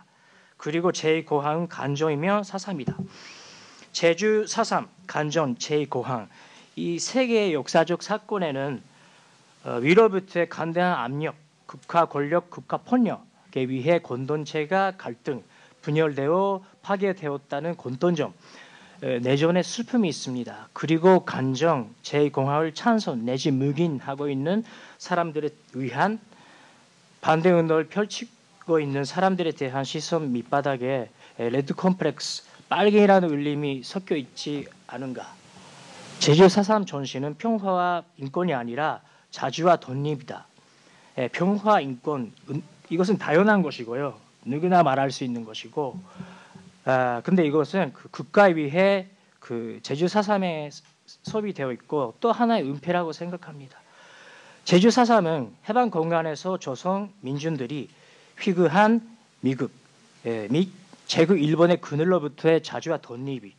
그리고 제2공항은 간정이며 4.3이다. 제주 4.3, 간정, 제2공항 이 세 개의 역사적 사건에는 위로부터의 간대한 압력, 국가 권력, 국가 폭력에 의해 공동체가 갈등, 분열되어 파괴되었다는 공통점, 내전의 슬픔이 있습니다. 그리고 간정, 제2공항을 찬성 내지 묵인하고 있는 사람들에 의한 반대 운동을 펼치고 있는 사람들에 대한 시선 밑바닥에 레드 컴플렉스, 빨갱이라는 울림이 섞여 있지 않은가. 제주 4.3 전시는 평화와 인권이 아니라 자주와 독립이다. 평화, 인권, 이것은 당연한 것이고요. 누구나 말할 수 있는 것이고, 근데 이것은 그 국가에 위해 그 제주 4.3에 소비되어 있고 또 하나의 은폐라고 생각합니다. 제주 4.3은 해방 공간에서 조선 민중들이 휘구한 미국 및 제국 일본의 그늘로부터의 자주와 독립이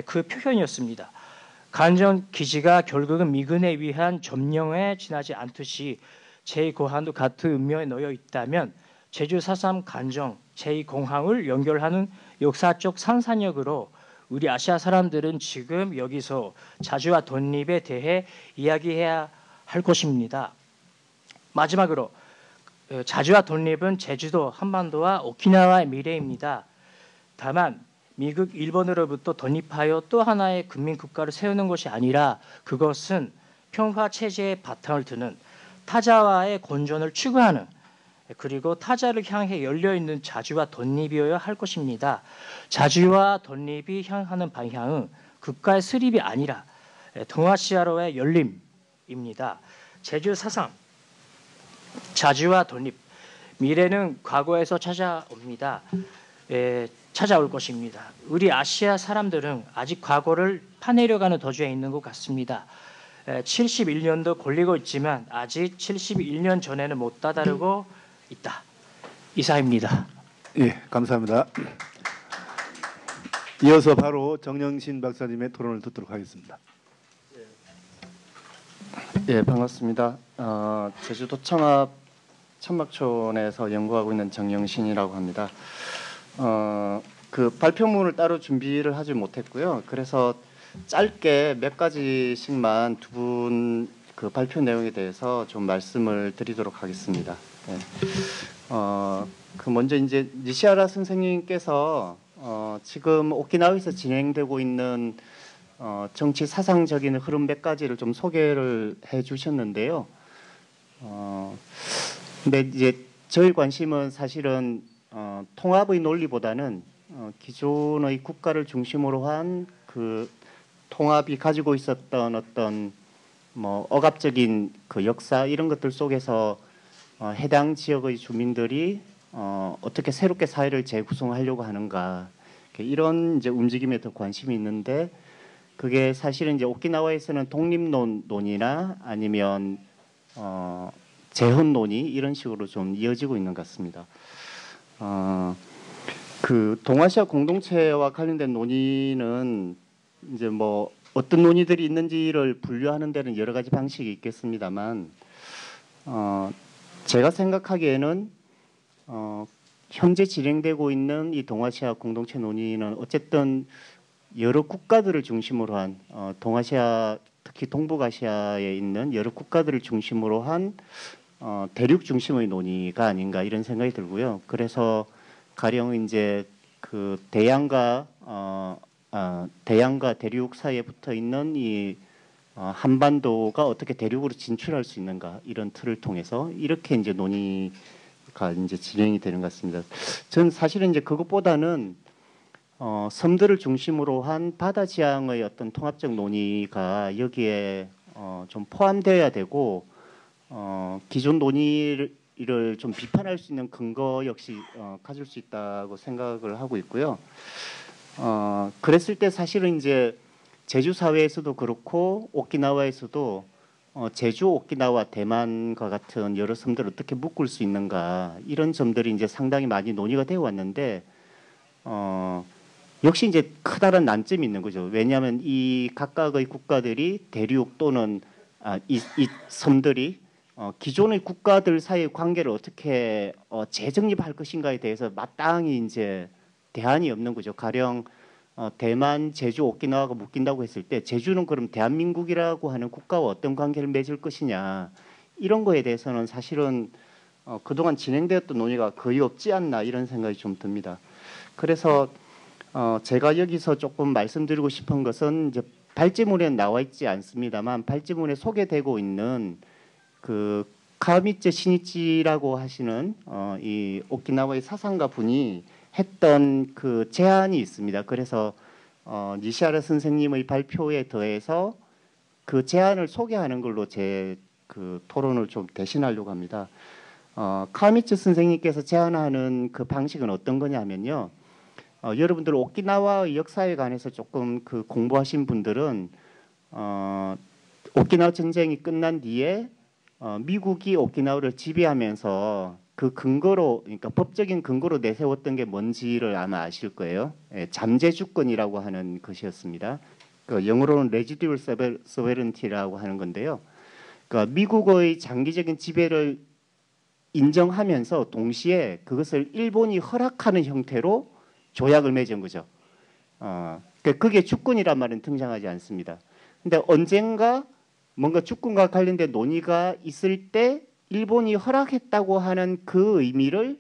그 표현이었습니다. 간정 기지가 결국은 미군에 의한 점령에 지나지 않듯이 제2공항도 같은 운명에 놓여 있다면 제주 4.3 간정 제2공항을 연결하는 역사적 상상력으로 우리 아시아 사람들은 지금 여기서 자주와 독립에 대해 이야기해야 할 것입니다. 마지막으로 자주와 독립은 제주도, 한반도와 오키나와의 미래입니다. 다만 미국, 일본으로부터 독립하여 또 하나의 국민국가를 세우는 것이 아니라 그것은 평화 체제의 바탕을 두는 타자와의 공존을 추구하는 그리고 타자를 향해 열려있는 자주와 독립이어야 할 것입니다. 자주와 독립이 향하는 방향은 국가의 수립이 아니라 동아시아로의 열림입니다. 제주 4.3 자주와 독립 미래는 과거에서 찾아옵니다. 찾아올 것입니다. 우리 아시아 사람들은 아직 과거를 파내려가는 도중에 있는 것 같습니다. 71년도 걸리고 있지만 아직 71년 전에는 못 다다르고 있다. 이상입니다. 예, 감사합니다. 이어서 바로 정영신 박사님의 토론을 듣도록 하겠습니다. 예, 반갑습니다. 제주도 청합 천막촌에서 연구하고 있는 정영신이라고 합니다. 그 발표문을 따로 준비를 하지 못했고요. 그래서 짧게 몇 가지씩만 두 분 그 발표 내용에 대해서 좀 말씀을 드리도록 하겠습니다. 네. 그 먼저 이제 니시하라 선생님께서 지금 오키나와에서 진행되고 있는 정치 사상적인 흐름 몇 가지를 좀 소개를 해주셨는데요. 근데 이제 저희 관심은 사실은 통합의 논리보다는 기존의 국가를 중심으로 한 그 통합이 가지고 있었던 어떤 뭐 억압적인 그 역사 이런 것들 속에서 해당 지역의 주민들이 어떻게 새롭게 사회를 재구성하려고 하는가 이런 이제 움직임에 더 관심이 있는데 그게 사실은 이제 오키나와에서는 독립론이나 아니면 재헌 논의 이런 식으로 좀 이어지고 있는 것 같습니다. 그 동아시아 공동체와 관련된 논의는 이제 뭐 어떤 논의들이 있는지를 분류하는 데는 여러 가지 방식이 있겠습니다만 제가 생각하기에는 현재 진행되고 있는 이 동아시아 공동체 논의는 어쨌든 여러 국가들을 중심으로 한 동아시아 특히 동북아시아에 있는 여러 국가들을 중심으로 한 대륙 중심의 논의가 아닌가 이런 생각이 들고요. 그래서 가령 이제 그 대양과 대륙 사이에 붙어 있는 이 한반도가 어떻게 대륙으로 진출할 수 있는가 이런 틀을 통해서 이렇게 이제 논의가 이제 진행이 되는 것 같습니다. 저는 사실은 이제 그것보다는 섬들을 중심으로 한 바다 지향의 어떤 통합적 논의가 여기에 좀 포함되어야 되고 기존 논의를 좀 비판할 수 있는 근거 역시 가질 수 있다고 생각을 하고 있고요. 그랬을 때 사실은 이제 제주 사회에서도 그렇고 오키나와에서도 제주, 오키나와, 대만과 같은 여러 섬들을 어떻게 묶을 수 있는가 이런 점들이 이제 상당히 많이 논의가 되어 왔는데 역시 이제 커다란 난점이 있는 거죠. 왜냐하면 이 각각의 국가들이 대륙 또는 이 섬들이 기존의 국가들 사이의 관계를 어떻게 재정립할 것인가에 대해서 마땅히 이제 대안이 없는 거죠. 가령 대만, 제주, 오키나와가 묶인다고 했을 때 제주는 그럼 대한민국이라고 하는 국가와 어떤 관계를 맺을 것이냐 이런 거에 대해서는 사실은 그동안 진행되었던 논의가 거의 없지 않나 이런 생각이 좀 듭니다. 그래서 제가 여기서 조금 말씀드리고 싶은 것은 이제 발제문에는 나와 있지 않습니다만 발제문에 소개되고 있는 그 카와미츠 시니치라고 하시는 이 오키나와의 사상가 분이 했던 그 제안이 있습니다. 그래서 니시하라 선생님의 발표에 더해서 그 제안을 소개하는 걸로 제 그 토론을 좀 대신하려고 합니다. 카와미츠 선생님께서 제안하는 그 방식은 어떤 거냐면요. 여러분들 오키나와의 역사에 관해서 조금 그 공부하신 분들은 오키나와 전쟁이 끝난 뒤에 미국이 오키나와를 지배하면서 그 근거로 그러니까 법적인 근거로 내세웠던 게 뭔지를 아마 아실 거예요. 잠재 주권이라고 하는 것이었습니다. 그 영어로는 residual sovereignty라고 하는 건데요. 그러니까 미국의 장기적인 지배를 인정하면서 동시에 그것을 일본이 허락하는 형태로 조약을 맺은 거죠. 그게 주권이란 말은 등장하지 않습니다. 근데 언젠가 뭔가 주권과 관련된 논의가 있을 때 일본이 허락했다고 하는 그 의미를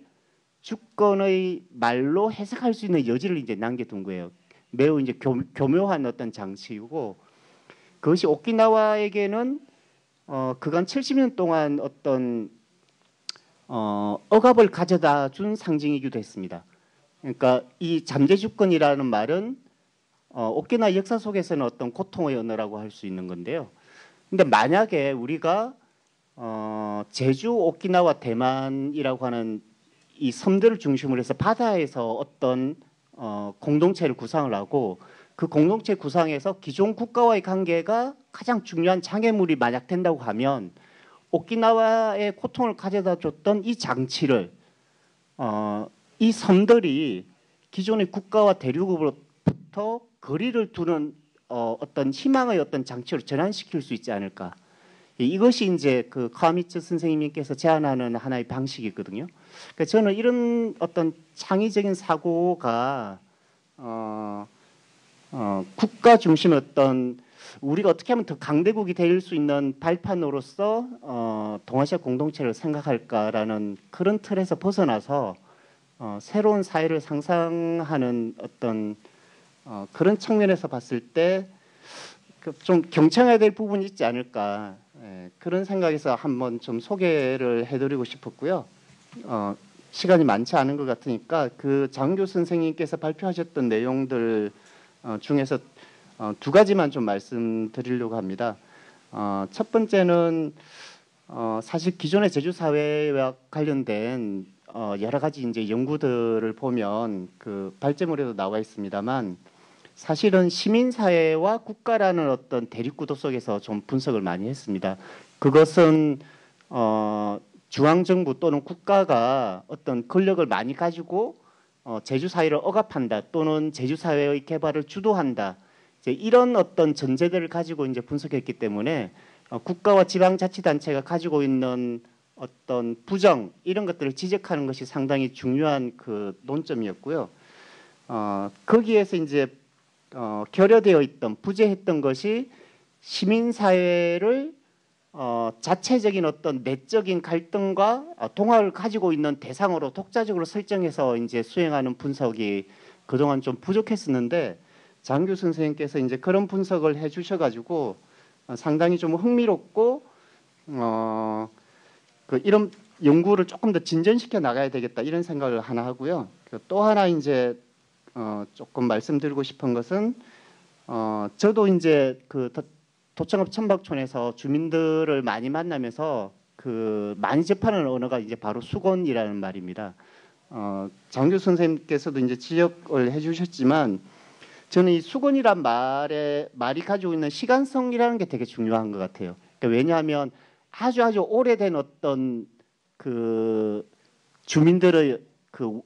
주권의 말로 해석할 수 있는 여지를 이제 남겨둔 거예요. 매우 이제 교묘한 어떤 장치이고 그것이 오키나와에게는 그간 70년 동안 어떤 억압을 가져다 준 상징이기도 했습니다. 그러니까 이 잠재 주권이라는 말은 오키나와 역사 속에서는 어떤 고통의 언어라고 할 수 있는 건데요. 근데 만약에 우리가 제주, 오키나와, 대만이라고 하는 이 섬들을 중심으로 해서 바다에서 어떤 공동체를 구상을 하고 그 공동체 구상에서 기존 국가와의 관계가 가장 중요한 장애물이 만약 된다고 하면 오키나와의 고통을 가져다 줬던 이 장치를 이 섬들이 기존의 국가와 대륙으로부터 거리를 두는 어떤 희망의 어떤 장치로 전환시킬 수 있지 않을까. 이것이 이제 그 카와미츠 선생님께서 제안하는 하나의 방식이거든요. 그러니까 저는 이런 어떤 창의적인 사고가 국가 중심의 어떤 우리가 어떻게 하면 더 강대국이 될 수 있는 발판으로서 동아시아 공동체를 생각할까라는 그런 틀에서 벗어나서 새로운 사회를 상상하는 어떤 그런 측면에서 봤을 때 좀 경청해야 될 부분이 있지 않을까, 그런 생각에서 한번 좀 소개를 해드리고 싶었고요. 시간이 많지 않은 것 같으니까 그 장교 선생님께서 발표하셨던 내용들 중에서 두 가지만 좀 말씀드리려고 합니다. 첫 번째는 사실 기존의 제주 사회와 관련된 여러 가지 이제 연구들을 보면 그 발제물에도 나와 있습니다만, 사실은 시민사회와 국가라는 어떤 대립구도 속에서 좀 분석을 많이 했습니다. 그것은 중앙정부 또는 국가가 어떤 권력을 많이 가지고 제주사회를 억압한다, 또는 제주사회의 개발을 주도한다, 이제 이런 어떤 전제들을 가지고 이제 분석했기 때문에 국가와 지방자치단체가 가지고 있는 어떤 부정, 이런 것들을 지적하는 것이 상당히 중요한 그 논점이었고요. 거기에서 이제 결여되어 있던, 부재했던 것이 시민사회를 자체적인 어떤 내적인 갈등과 동화를 가지고 있는 대상으로 독자적으로 설정해서 이제 수행하는 분석이 그동안 좀 부족했었는데, 장교 선생님께서 이제 그런 분석을 해주셔가지고 상당히 좀 흥미롭고 이런 연구를 조금 더 진전시켜 나가야 되겠다, 이런 생각을 하나 하고요. 또 하나 이제 조금 말씀드리고 싶은 것은 저도 이제 그 도청읍 천박촌에서 주민들을 많이 만나면서 그 많이 접하는 언어가 이제 바로 수곤이라는 말입니다. 장교 선생님께서도 이제 지적을 해주셨지만, 저는 이 수곤이란 말이 가지고 있는 시간성이라는 게 되게 중요한 것 같아요. 그러니까 왜냐하면 아주 오래된 어떤 그 주민들의 그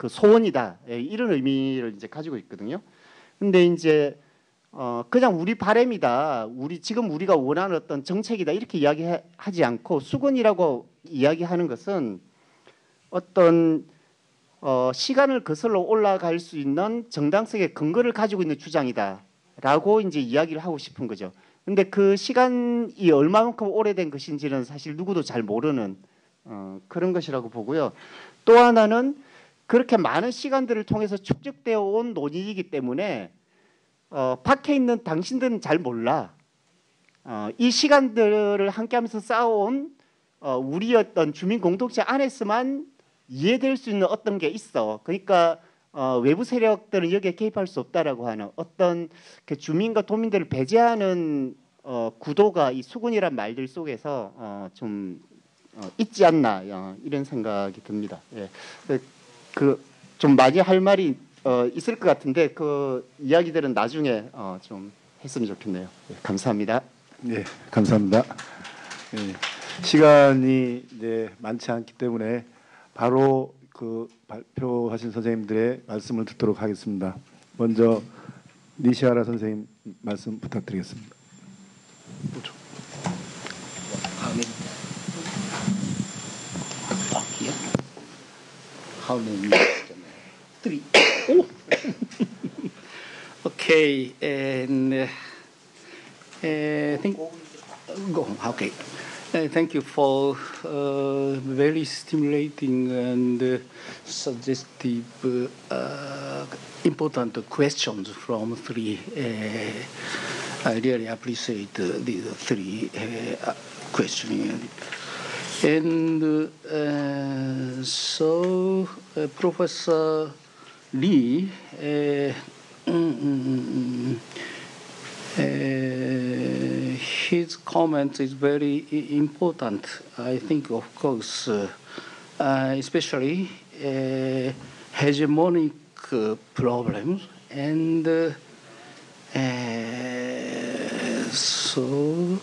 소원이다, 이런 의미를 이제 가지고 있거든요. 근데 이제 그냥 우리 바람이다, 지금 우리가 원하는 어떤 정책이다, 이렇게 이야기하지 않고 수건이라고 이야기하는 것은 어떤 시간을 거슬러 올라갈 수 있는 정당성의 근거를 가지고 있는 주장이다라고 이제 이야기를 하고 싶은 거죠. 근데 그 시간이 얼마만큼 오래된 것인지는 사실 누구도 잘 모르는 그런 것이라고 보고요. 또 하나는 그렇게 많은 시간들을 통해서 축적되어 온 논의이기 때문에 밖에 있는 당신들은 잘 몰라. 이 시간들을 함께하면서 쌓아온 우리 어떤 주민 공동체 안에서만 이해될 수 있는 어떤 게 있어. 그러니까 외부 세력들은 여기에 개입할 수 없다라고 하는 어떤 그 주민과 도민들을 배제하는 구도가 이 수군이란 말들 속에서 좀 있지 않나, 이런 생각이 듭니다. 예. 좀 많이 할 말이 있을 것 같은데 그 이야기들은 나중에 좀 했으면 좋겠네요. 예, 감사합니다. 네, 감사합니다. 네, 시간이 이제 많지 않기 때문에 바로 그 발표하신 선생님들의 말씀을 듣도록 하겠습니다. 먼저 니시하라 선생님 말씀 부탁드리겠습니다. How many? 3. Oh. Okay, and okay. Thank you for very stimulating and suggestive, important questions from 3. I really appreciate these 3 questions. And so Professor Lee, his comment is very important. I think, of course, especially hegemonic problems, and so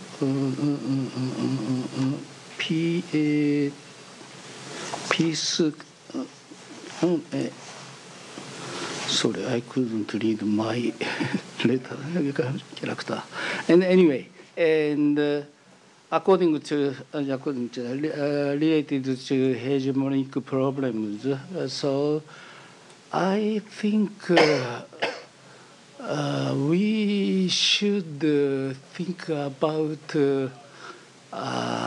peace. Sorry, I couldn't read my letter character. And anyway, and according to related to hegemonic problems, so I think we should think about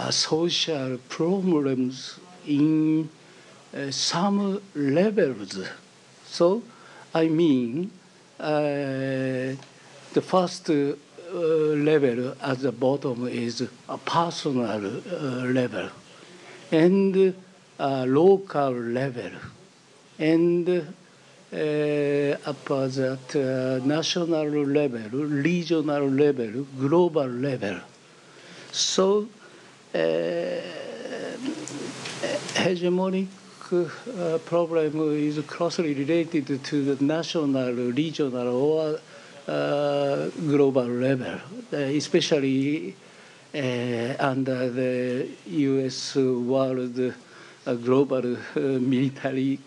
social problems in some levels. So I mean the first level at the bottom is a personal level, and local level, and upper that national level, regional level, global level. So hegemonic problem is closely related to the national, regional, or global level, especially under the U.S. world global military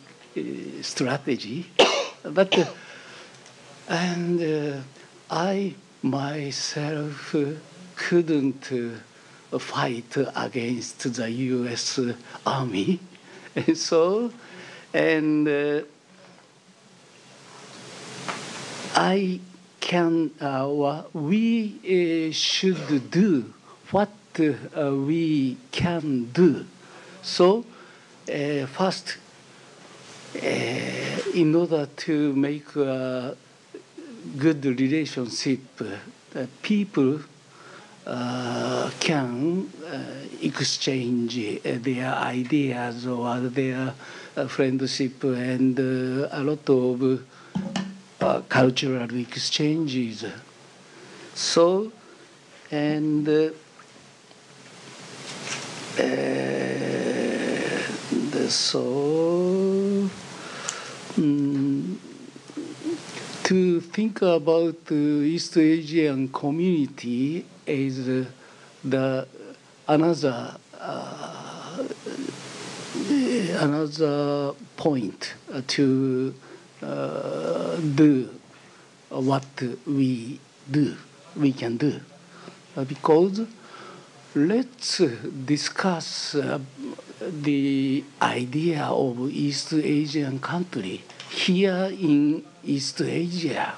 strategy. But I myself couldn't fight against the U.S. Army. So, I can, we should do what we can do. So, first, in order to make a good relationship, people can exchange their ideas or their friendship and a lot of cultural exchanges. So, to think about the East Asian community is another point to do what we can do, because let's discuss the idea of East Asian country here in East Asia.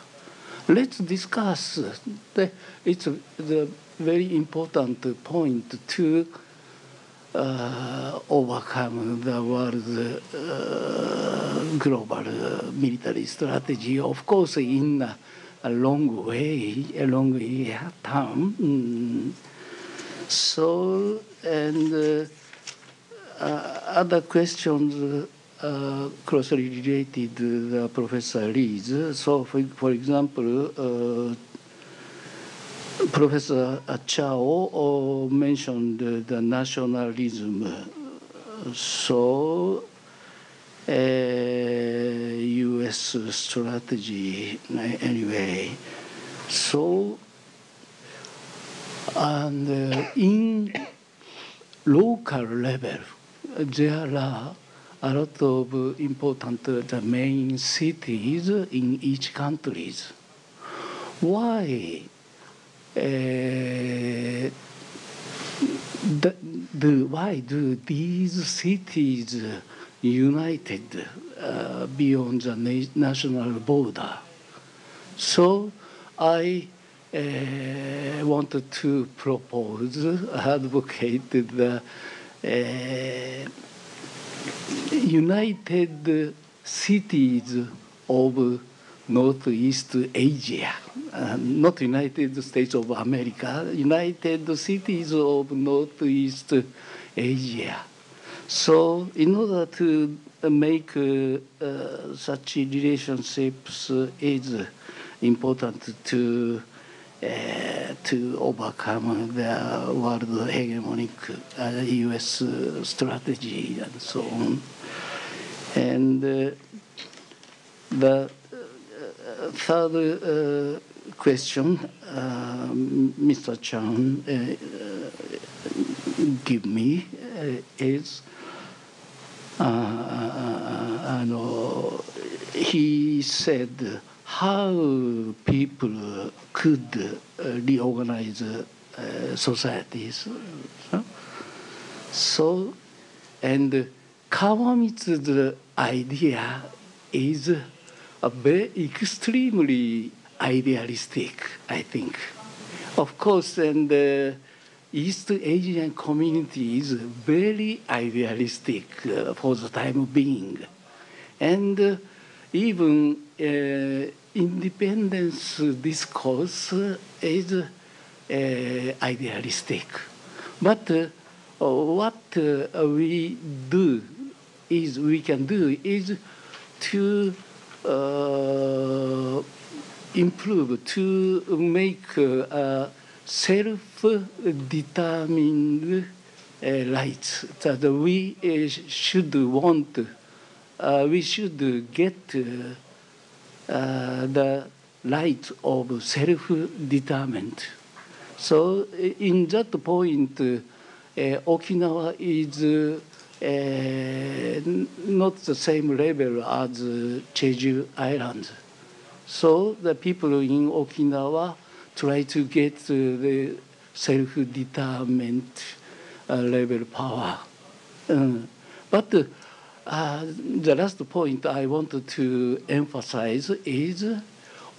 Let's discuss. It's the very important point to overcome the world global military strategy. Of course, in a long way term. So, and other questions closely related to Professor Lee's. So, for example, Professor Chao mentioned the nationalism. So, U.S. strategy anyway. So, and in local level, there are a lot of important the main cities in each country. Why why do these cities united beyond the national border? So I wanted to propose, advocate the United Cities of Northeast Asia, not United States of America, United Cities of Northeast Asia. So in order to make such relationships is important to overcome the world hegemonic U.S. strategy and so on. And the third question, Mr. Chan give me is he said how people could reorganize societies. So, and Kawamitsu's idea is a very extremely idealistic, I think. Of course, and East Asian community is very idealistic for the time being, and even independence discourse is idealistic. But what we can do is to improve, to make self-determined rights that we should want. We should get the right of self-determined. So in that point, Okinawa is not the same level as Jeju Island. So the people in Okinawa try to get the self-determined level power. But the last point I wanted to emphasize is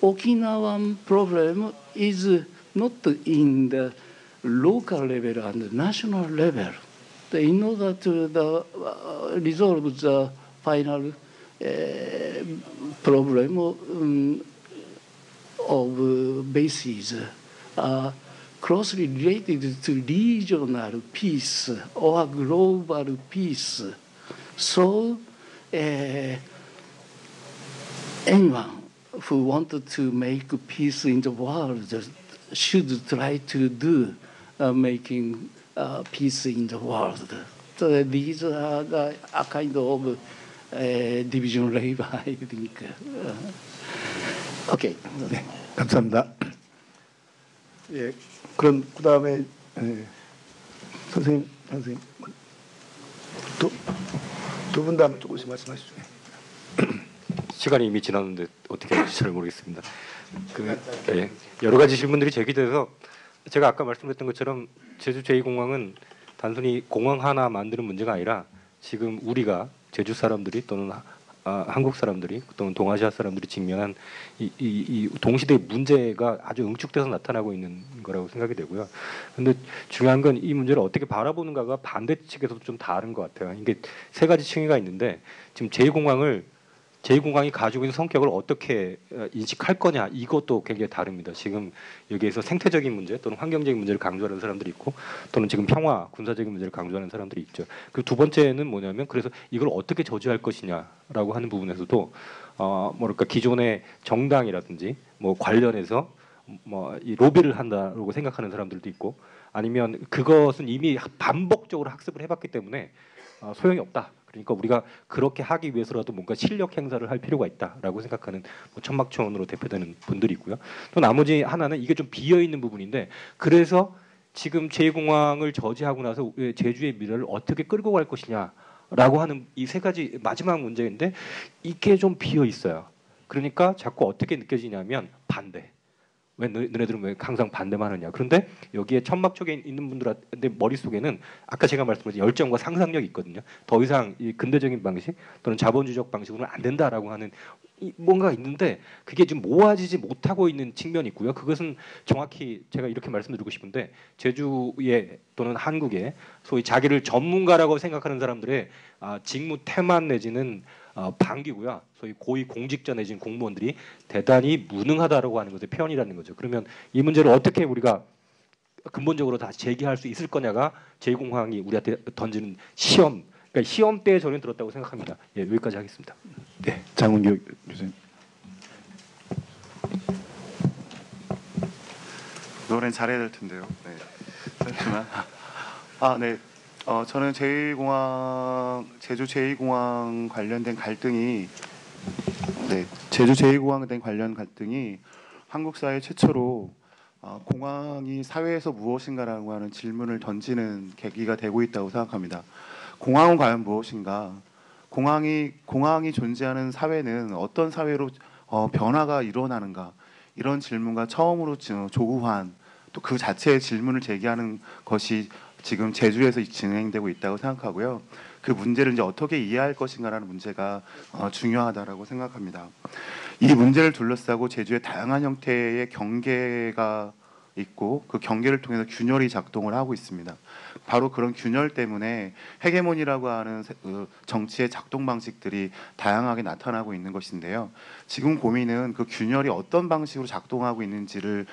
Okinawan problem is not in the local level and national level. In order to resolve the final problem of bases closely related to regional peace or global peace. So anyone who wanted to make peace in the world should try to do making peace in the world. So these are a kind of division labor, I think. Okay. 네, 감사합니다. 예, 그럼 그다음에 선생님 두 분 다음에 조금씩 말씀하시죠. 시간이 이미 지났는데 어떻게 할지 잘 모르겠습니다. 예, 여러 가지 질문들이 제기돼서 제가 아까 말씀드렸던 것처럼 제주 제2공항은 단순히 공항 하나 만드는 문제가 아니라 지금 우리가 제주 사람들이 또는 한국 사람들이 또는 동아시아 사람들이 직면한 이 동시대의 문제가 아주 응축돼서 나타나고 있는 거라고 생각이 되고요. 그런데 중요한 건 이 문제를 어떻게 바라보는가가 반대 측에서도 좀 다른 것 같아요. 이게 세 가지 층위가 있는데 지금 제2공항이 가지고 있는 성격을 어떻게 인식할 거냐 이것도 굉장히 다릅니다. 지금 여기에서 생태적인 문제 또는 환경적인 문제를 강조하는 사람들이 있고 또는 지금 평화, 군사적인 문제를 강조하는 사람들이 있죠. 그 두 번째는 뭐냐면 그래서 이걸 어떻게 저지할 것이냐라고 하는 부분에서도 뭐랄까 기존의 정당이라든지 뭐 관련해서 뭐 이 로비를 한다고 생각하는 사람들도 있고 아니면 그것은 이미 반복적으로 학습을 해봤기 때문에 소용이 없다. 그러니까 우리가 그렇게 하기 위해서라도 뭔가 실력 행사를 할 필요가 있다라고 생각하는 뭐 천막촌으로 대표되는 분들이 있고요. 또 나머지 하나는 이게 좀 비어 있는 부분인데 그래서 지금 제2공항을 저지하고 나서 제주의 미래를 어떻게 끌고 갈 것이냐라고 하는 이 세 가지 마지막 문제인데 이게 좀 비어 있어요. 그러니까 자꾸 어떻게 느껴지냐면 반대. 왜 너네들은 왜 항상 반대만 하느냐. 그런데 여기에 천막 쪽에 있는 분들한테 머릿속에는 아까 제가 말씀드린 열정과 상상력이 있거든요. 더 이상 이 근대적인 방식 또는 자본주의적 방식으로는 안 된다라고 하는 뭔가가 있는데 그게 지금 모아지지 못하고 있는 측면이 있고요. 그것은 정확히 제가 이렇게 말씀드리고 싶은데 제주에 또는 한국에 소위 자기를 전문가라고 생각하는 사람들의 직무 태만 내지는 방기고요. 소위 고위 공직자 내지는 공무원들이 대단히 무능하다라고 하는 것의 표현이라는 거죠. 그러면 이 문제를 어떻게 우리가 근본적으로 다시 제기할 수 있을 거냐가 제2공항이 우리한테 던지는 시험. 그러니까 시험 때에 저는 들었다고 생각합니다. 예, 여기까지 하겠습니다. 네, 장훈규 교수님. 노래는 잘해야 될 텐데요. 네. 잠시만. 네. 저는 제주 제2공항 관련된 갈등이 제주 제2공항에 대한 관련 갈등이 한국 사회 최초로 공항이 사회에서 무엇인가라고 하는 질문을 던지는 계기가 되고 있다고 생각합니다. 공항은 과연 무엇인가? 공항이 존재하는 사회는 어떤 사회로 변화가 일어나는가? 이런 질문과 처음으로 조구환 또 그 자체의 질문을 제기하는 것이 지금 제주에서 진행되고 있다고 생각하고요. 그 문제를 이제 어떻게 이해할 것인가라는 문제가 중요하다라고 생각합니다. 이 문제를 둘러싸고 제주의 다양한 형태의 경계가 있고 그 경계를 통해서 균열이 작동을 하고 있습니다. 바로 그런 균열 때문에 헤게모니라고 하는 정치의 작동 방식들이 다양하게 나타나고 있는 것인데요. 지금 고민은 그 균열이 어떤 방식으로 작동하고 있는지를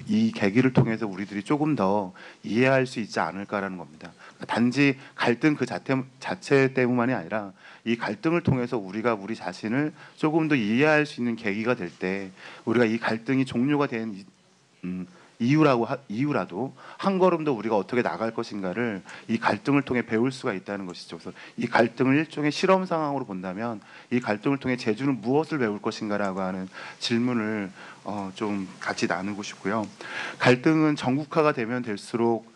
이 계기를 통해서 우리들이 조금 더 이해할 수 있지 않을까라는 겁니다. 단지 갈등 그 자체 때문만이 아니라 이 갈등을 통해서 우리가 우리 자신을 조금 더 이해할 수 있는 계기가 될 때 우리가 이 갈등이 종료가 된 이유라도 한 걸음 더 우리가 어떻게 나갈 것인가를 이 갈등을 통해 배울 수가 있다는 것이죠. 그래서 이 갈등을 일종의 실험 상황으로 본다면 이 갈등을 통해 제주는 무엇을 배울 것인가라고 하는 질문을 좀 같이 나누고 싶고요. 갈등은 전국화가 되면 될수록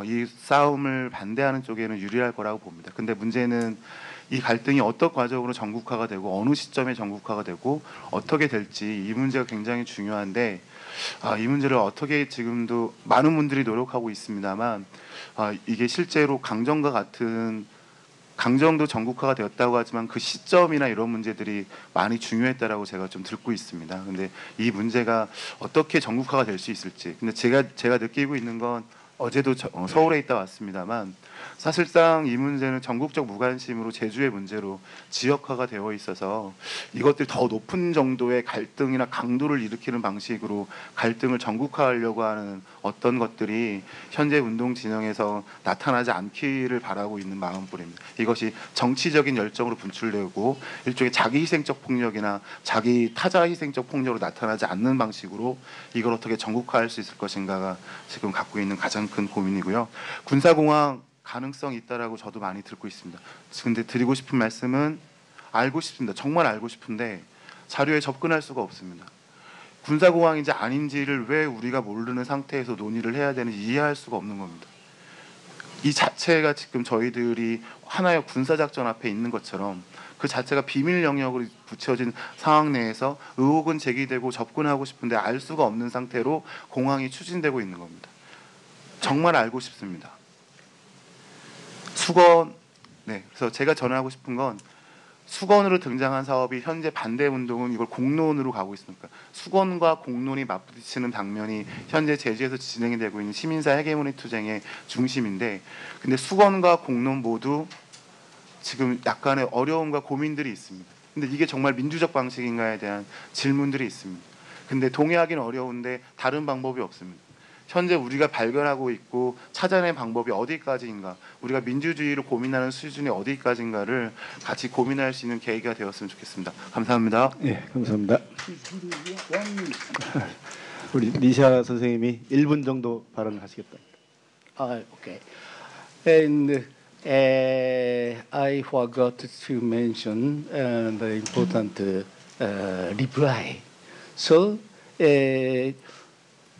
이 싸움을 반대하는 쪽에는 유리할 거라고 봅니다. 근데 문제는 이 갈등이 어떤 과정으로 전국화가 되고 어느 시점에 전국화가 되고 어떻게 될지 이 문제가 굉장히 중요한데 이 문제를 어떻게 지금도 많은 분들이 노력하고 있습니다만 이게 실제로 강정도 전국화가 되었다고 하지만 그 시점이나 이런 문제들이 많이 중요했다라고 제가 좀 듣고 있습니다. 근데 이 문제가 어떻게 전국화가 될 수 있을지 근데 제가 느끼고 있는 건 어제도 서울에 있다 왔습니다만 사실상 이 문제는 전국적 무관심으로 제주의 문제로 지역화가 되어 있어서 이것들 더 높은 정도의 갈등이나 강도를 일으키는 방식으로 갈등을 전국화하려고 하는 어떤 것들이 현재 운동 진영에서 나타나지 않기를 바라고 있는 마음뿐입니다. 이것이 정치적인 열정으로 분출되고 일종의 자기 희생적 폭력이나 자기 타자 희생적 폭력으로 나타나지 않는 방식으로 이걸 어떻게 전국화할 수 있을 것인가가 지금 갖고 있는 가장 큰 고민이고요. 군사공황 가능성이 있다라고 저도 많이 듣고 있습니다. 근데 드리고 싶은 말씀은 알고 싶습니다. 정말 알고 싶은데 자료에 접근할 수가 없습니다. 군사공황인지 아닌지를 왜 우리가 모르는 상태에서 논의를 해야 되는지 이해할 수가 없는 겁니다. 이 자체가 지금 저희들이 하나의 군사작전 앞에 있는 것처럼 그 자체가 비밀 영역으로 붙여진 상황 내에서 의혹은 제기되고 접근하고 싶은데 알 수가 없는 상태로 공황이 추진되고 있는 겁니다. 정말 알고 싶습니다. 수건, 그래서 제가 전하고 싶은 건 수건으로 등장한 사업이 현재 반대 운동은 이걸 공론으로 가고 있습니까? 수건과 공론이 맞부딪히는 당면이 현재 제주에서 진행이 되고 있는 시민사 헤게모니 투쟁의 중심인데, 근데 수건과 공론 모두 지금 약간의 어려움과 고민들이 있습니다. 근데 이게 정말 민주적 방식인가에 대한 질문들이 있습니다. 근데 동의하기는 어려운데 다른 방법이 없습니다. 현재 우리가 발견하고 있고 찾아낸 방법이 어디까지인가, 우리가 민주주의를 고민하는 수준이 어디까지인가를 같이 고민할 수 있는 계기가 되었으면 좋겠습니다. 감사합니다. 네, 감사합니다. 우리 니샤 선생님이 1분 정도 발언하시겠다. Okay. And I forgot to mention the important reply. So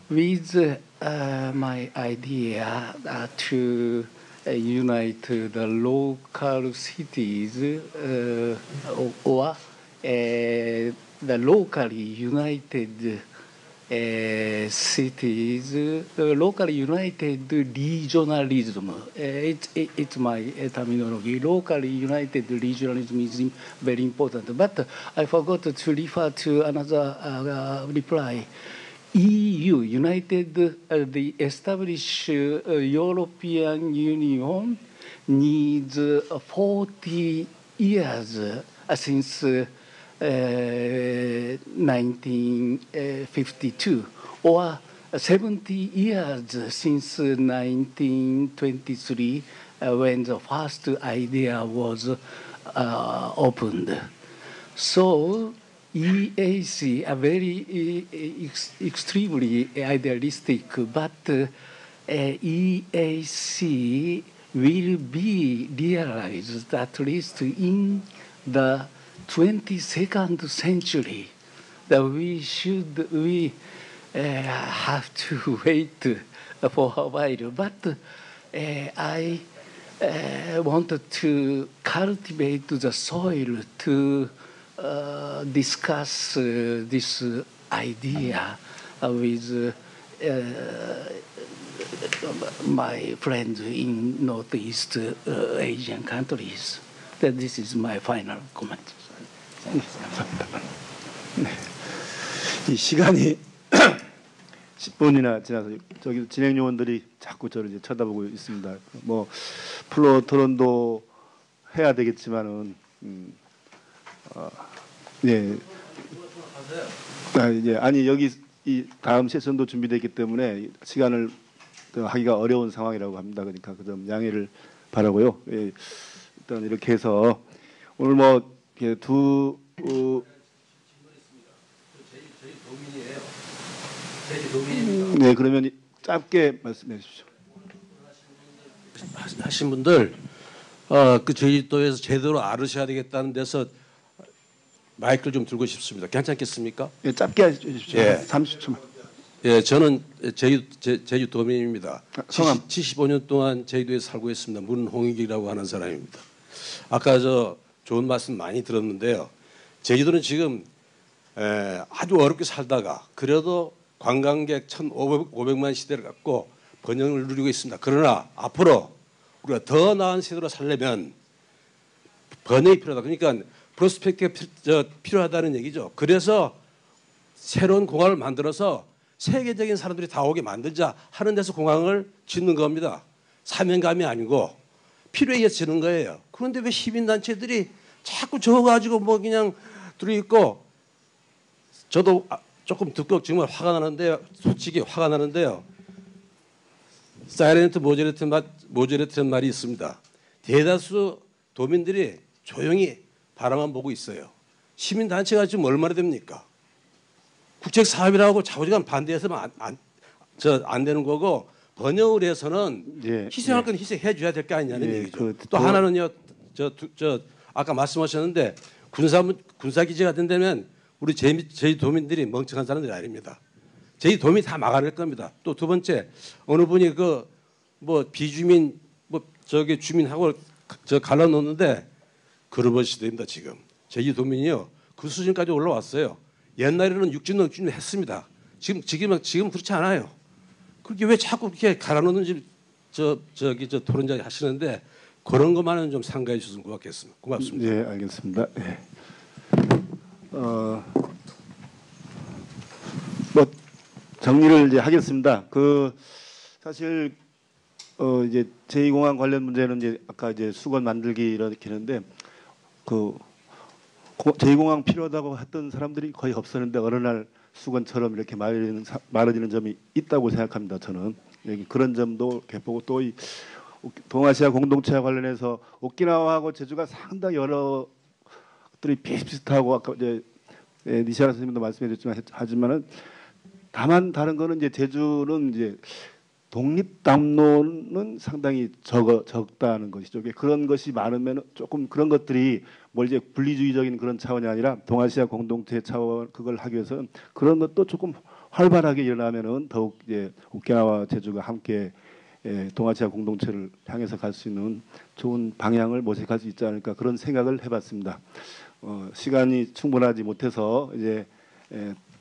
with my idea to unite the local cities or the locally united cities, locally united regionalism. It's my terminology. Locally united regionalism is very important. But I forgot to refer to another reply. EU, the established European Union needs 40 years since 1952, or 70 years since 1923, when the first idea was opened. So EAC are very extremely idealistic, but EAC will be realized at least in the 22nd century. That we have to wait for a while, but I wanted to cultivate the soil to discuss this idea with my friends in Northeast Asian countries. That this is my final comment. 감사합니다. 네. 이 시간이 10분이나 지나서 저기 진행 요원들이 자꾸 저를 이제 쳐다보고 있습니다. 뭐 플로어 토론도 해야 되겠지만은 예. 아니 여기 이 다음 세션도 준비되어 있기 때문에 시간을 하기가 어려운 상황이라고 합니다. 그러니까 그 점 양해를 바라고요. 예. 일단 이렇게 해서 오늘 뭐 이렇게 네, 그러면 짧게 말씀해 주십시오. 하신 분들 그 제주도에서 제대로 알으셔야 되겠다는 데서 마이크를 좀 들고 싶습니다. 괜찮겠습니까? 예, 짧게 해주십시오. 예. 30초만. 예, 저는 제주도민입니다. 성함. 75년 동안 제주도에 살고 있습니다. 문홍익이라고 하는 사람입니다. 아까 저 좋은 말씀 많이 들었는데요. 제주도는 지금 아주 어렵게 살다가 그래도 관광객 1,500만 시대를 갖고 번영을 누리고 있습니다. 그러나 앞으로 우리가 더 나은 세대로 살려면 번영이 필요하다. 그러니까 프로스펙트가 필요하다는 얘기죠. 그래서 새로운 공항을 만들어서 세계적인 사람들이 다 오게 만들자 하는 데서 공항을 짓는 겁니다. 사명감이 아니고 필요에 의해서 짓는 거예요. 그런데 왜 시민단체들이 자꾸 저어가지고 뭐 그냥 들어있고 저도 조금 듣고 정말 화가 나는데요. 솔직히 화가 나는데요. 사이렌트 모저레트라는 말이 있습니다. 대다수 도민들이 조용히 바라만 보고 있어요. 시민단체가 지금 얼마나 됩니까? 국책 사업이라고 자우지간 반대해서는 안 되는 거고 번영을 해서는 예, 희생할 건 희생해 줘야 될 거 아니냐는 얘기죠. 또 하나는요. 아까 말씀하셨는데 군사기지가 된다면 우리 제주도민들이 멍청한 사람들이 아닙니다. 제주도민이 다 막아낼 겁니다. 또 두 번째 어느 분이 그 뭐 비주민 뭐 저기 주민하고 갈라놓는데 그러면 시대입니다. 지금 제주도민이요 그 수준까지 올라왔어요. 옛날에는 육진농 했습니다. 지금 그렇지 않아요. 그렇게 왜 자꾸 이렇게 갈아놓는지 저기 토론자 하시는데 그런 것만은 좀 상가해 주셨으면 고맙겠습니다. 고맙습니다. 네, 알겠습니다. 네. 뭐 정리를 이제 하겠습니다. 그 사실 이제 제2공항 관련 문제는 이제 아까 이제 수건 만들기 이렇게 했는데 그 제2공항 필요하다고 했던 사람들이 거의 없었는데 어느 날 수건처럼 이렇게 말해지는 점이 있다고 생각합니다. 저는 여기 그런 점도 이렇게 보고 또 이 동아시아 공동체와 관련해서 오키나와하고 제주가 상당히 여러 것들이 비슷비슷하고 아까 이제 니시아라 선생님도 말씀해 주셨지만 하지만은 다만 다른 거는 이제 제주는 이제 독립 담론은 상당히 적다는 것이죠. 그런 것이 많으면 조금 그런 것들이 뭘 이제 분리주의적인 그런 차원이 아니라 동아시아 공동체 차원 그걸 하기 위해서는 그런 것도 조금 활발하게 일어나면은 더욱 이제 오키나와 제주가 함께 동아시아 공동체를 향해서 갈 수 있는 좋은 방향을 모색할 수 있지 않을까 그런 생각을 해봤습니다. 시간이 충분하지 못해서 이제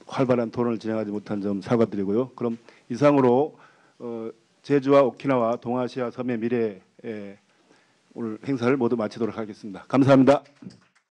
활발한 토론을 진행하지 못한 점 사과드리고요. 그럼 이상으로 제주와 오키나와 동아시아 섬의 미래 오늘 행사를 모두 마치도록 하겠습니다. 감사합니다.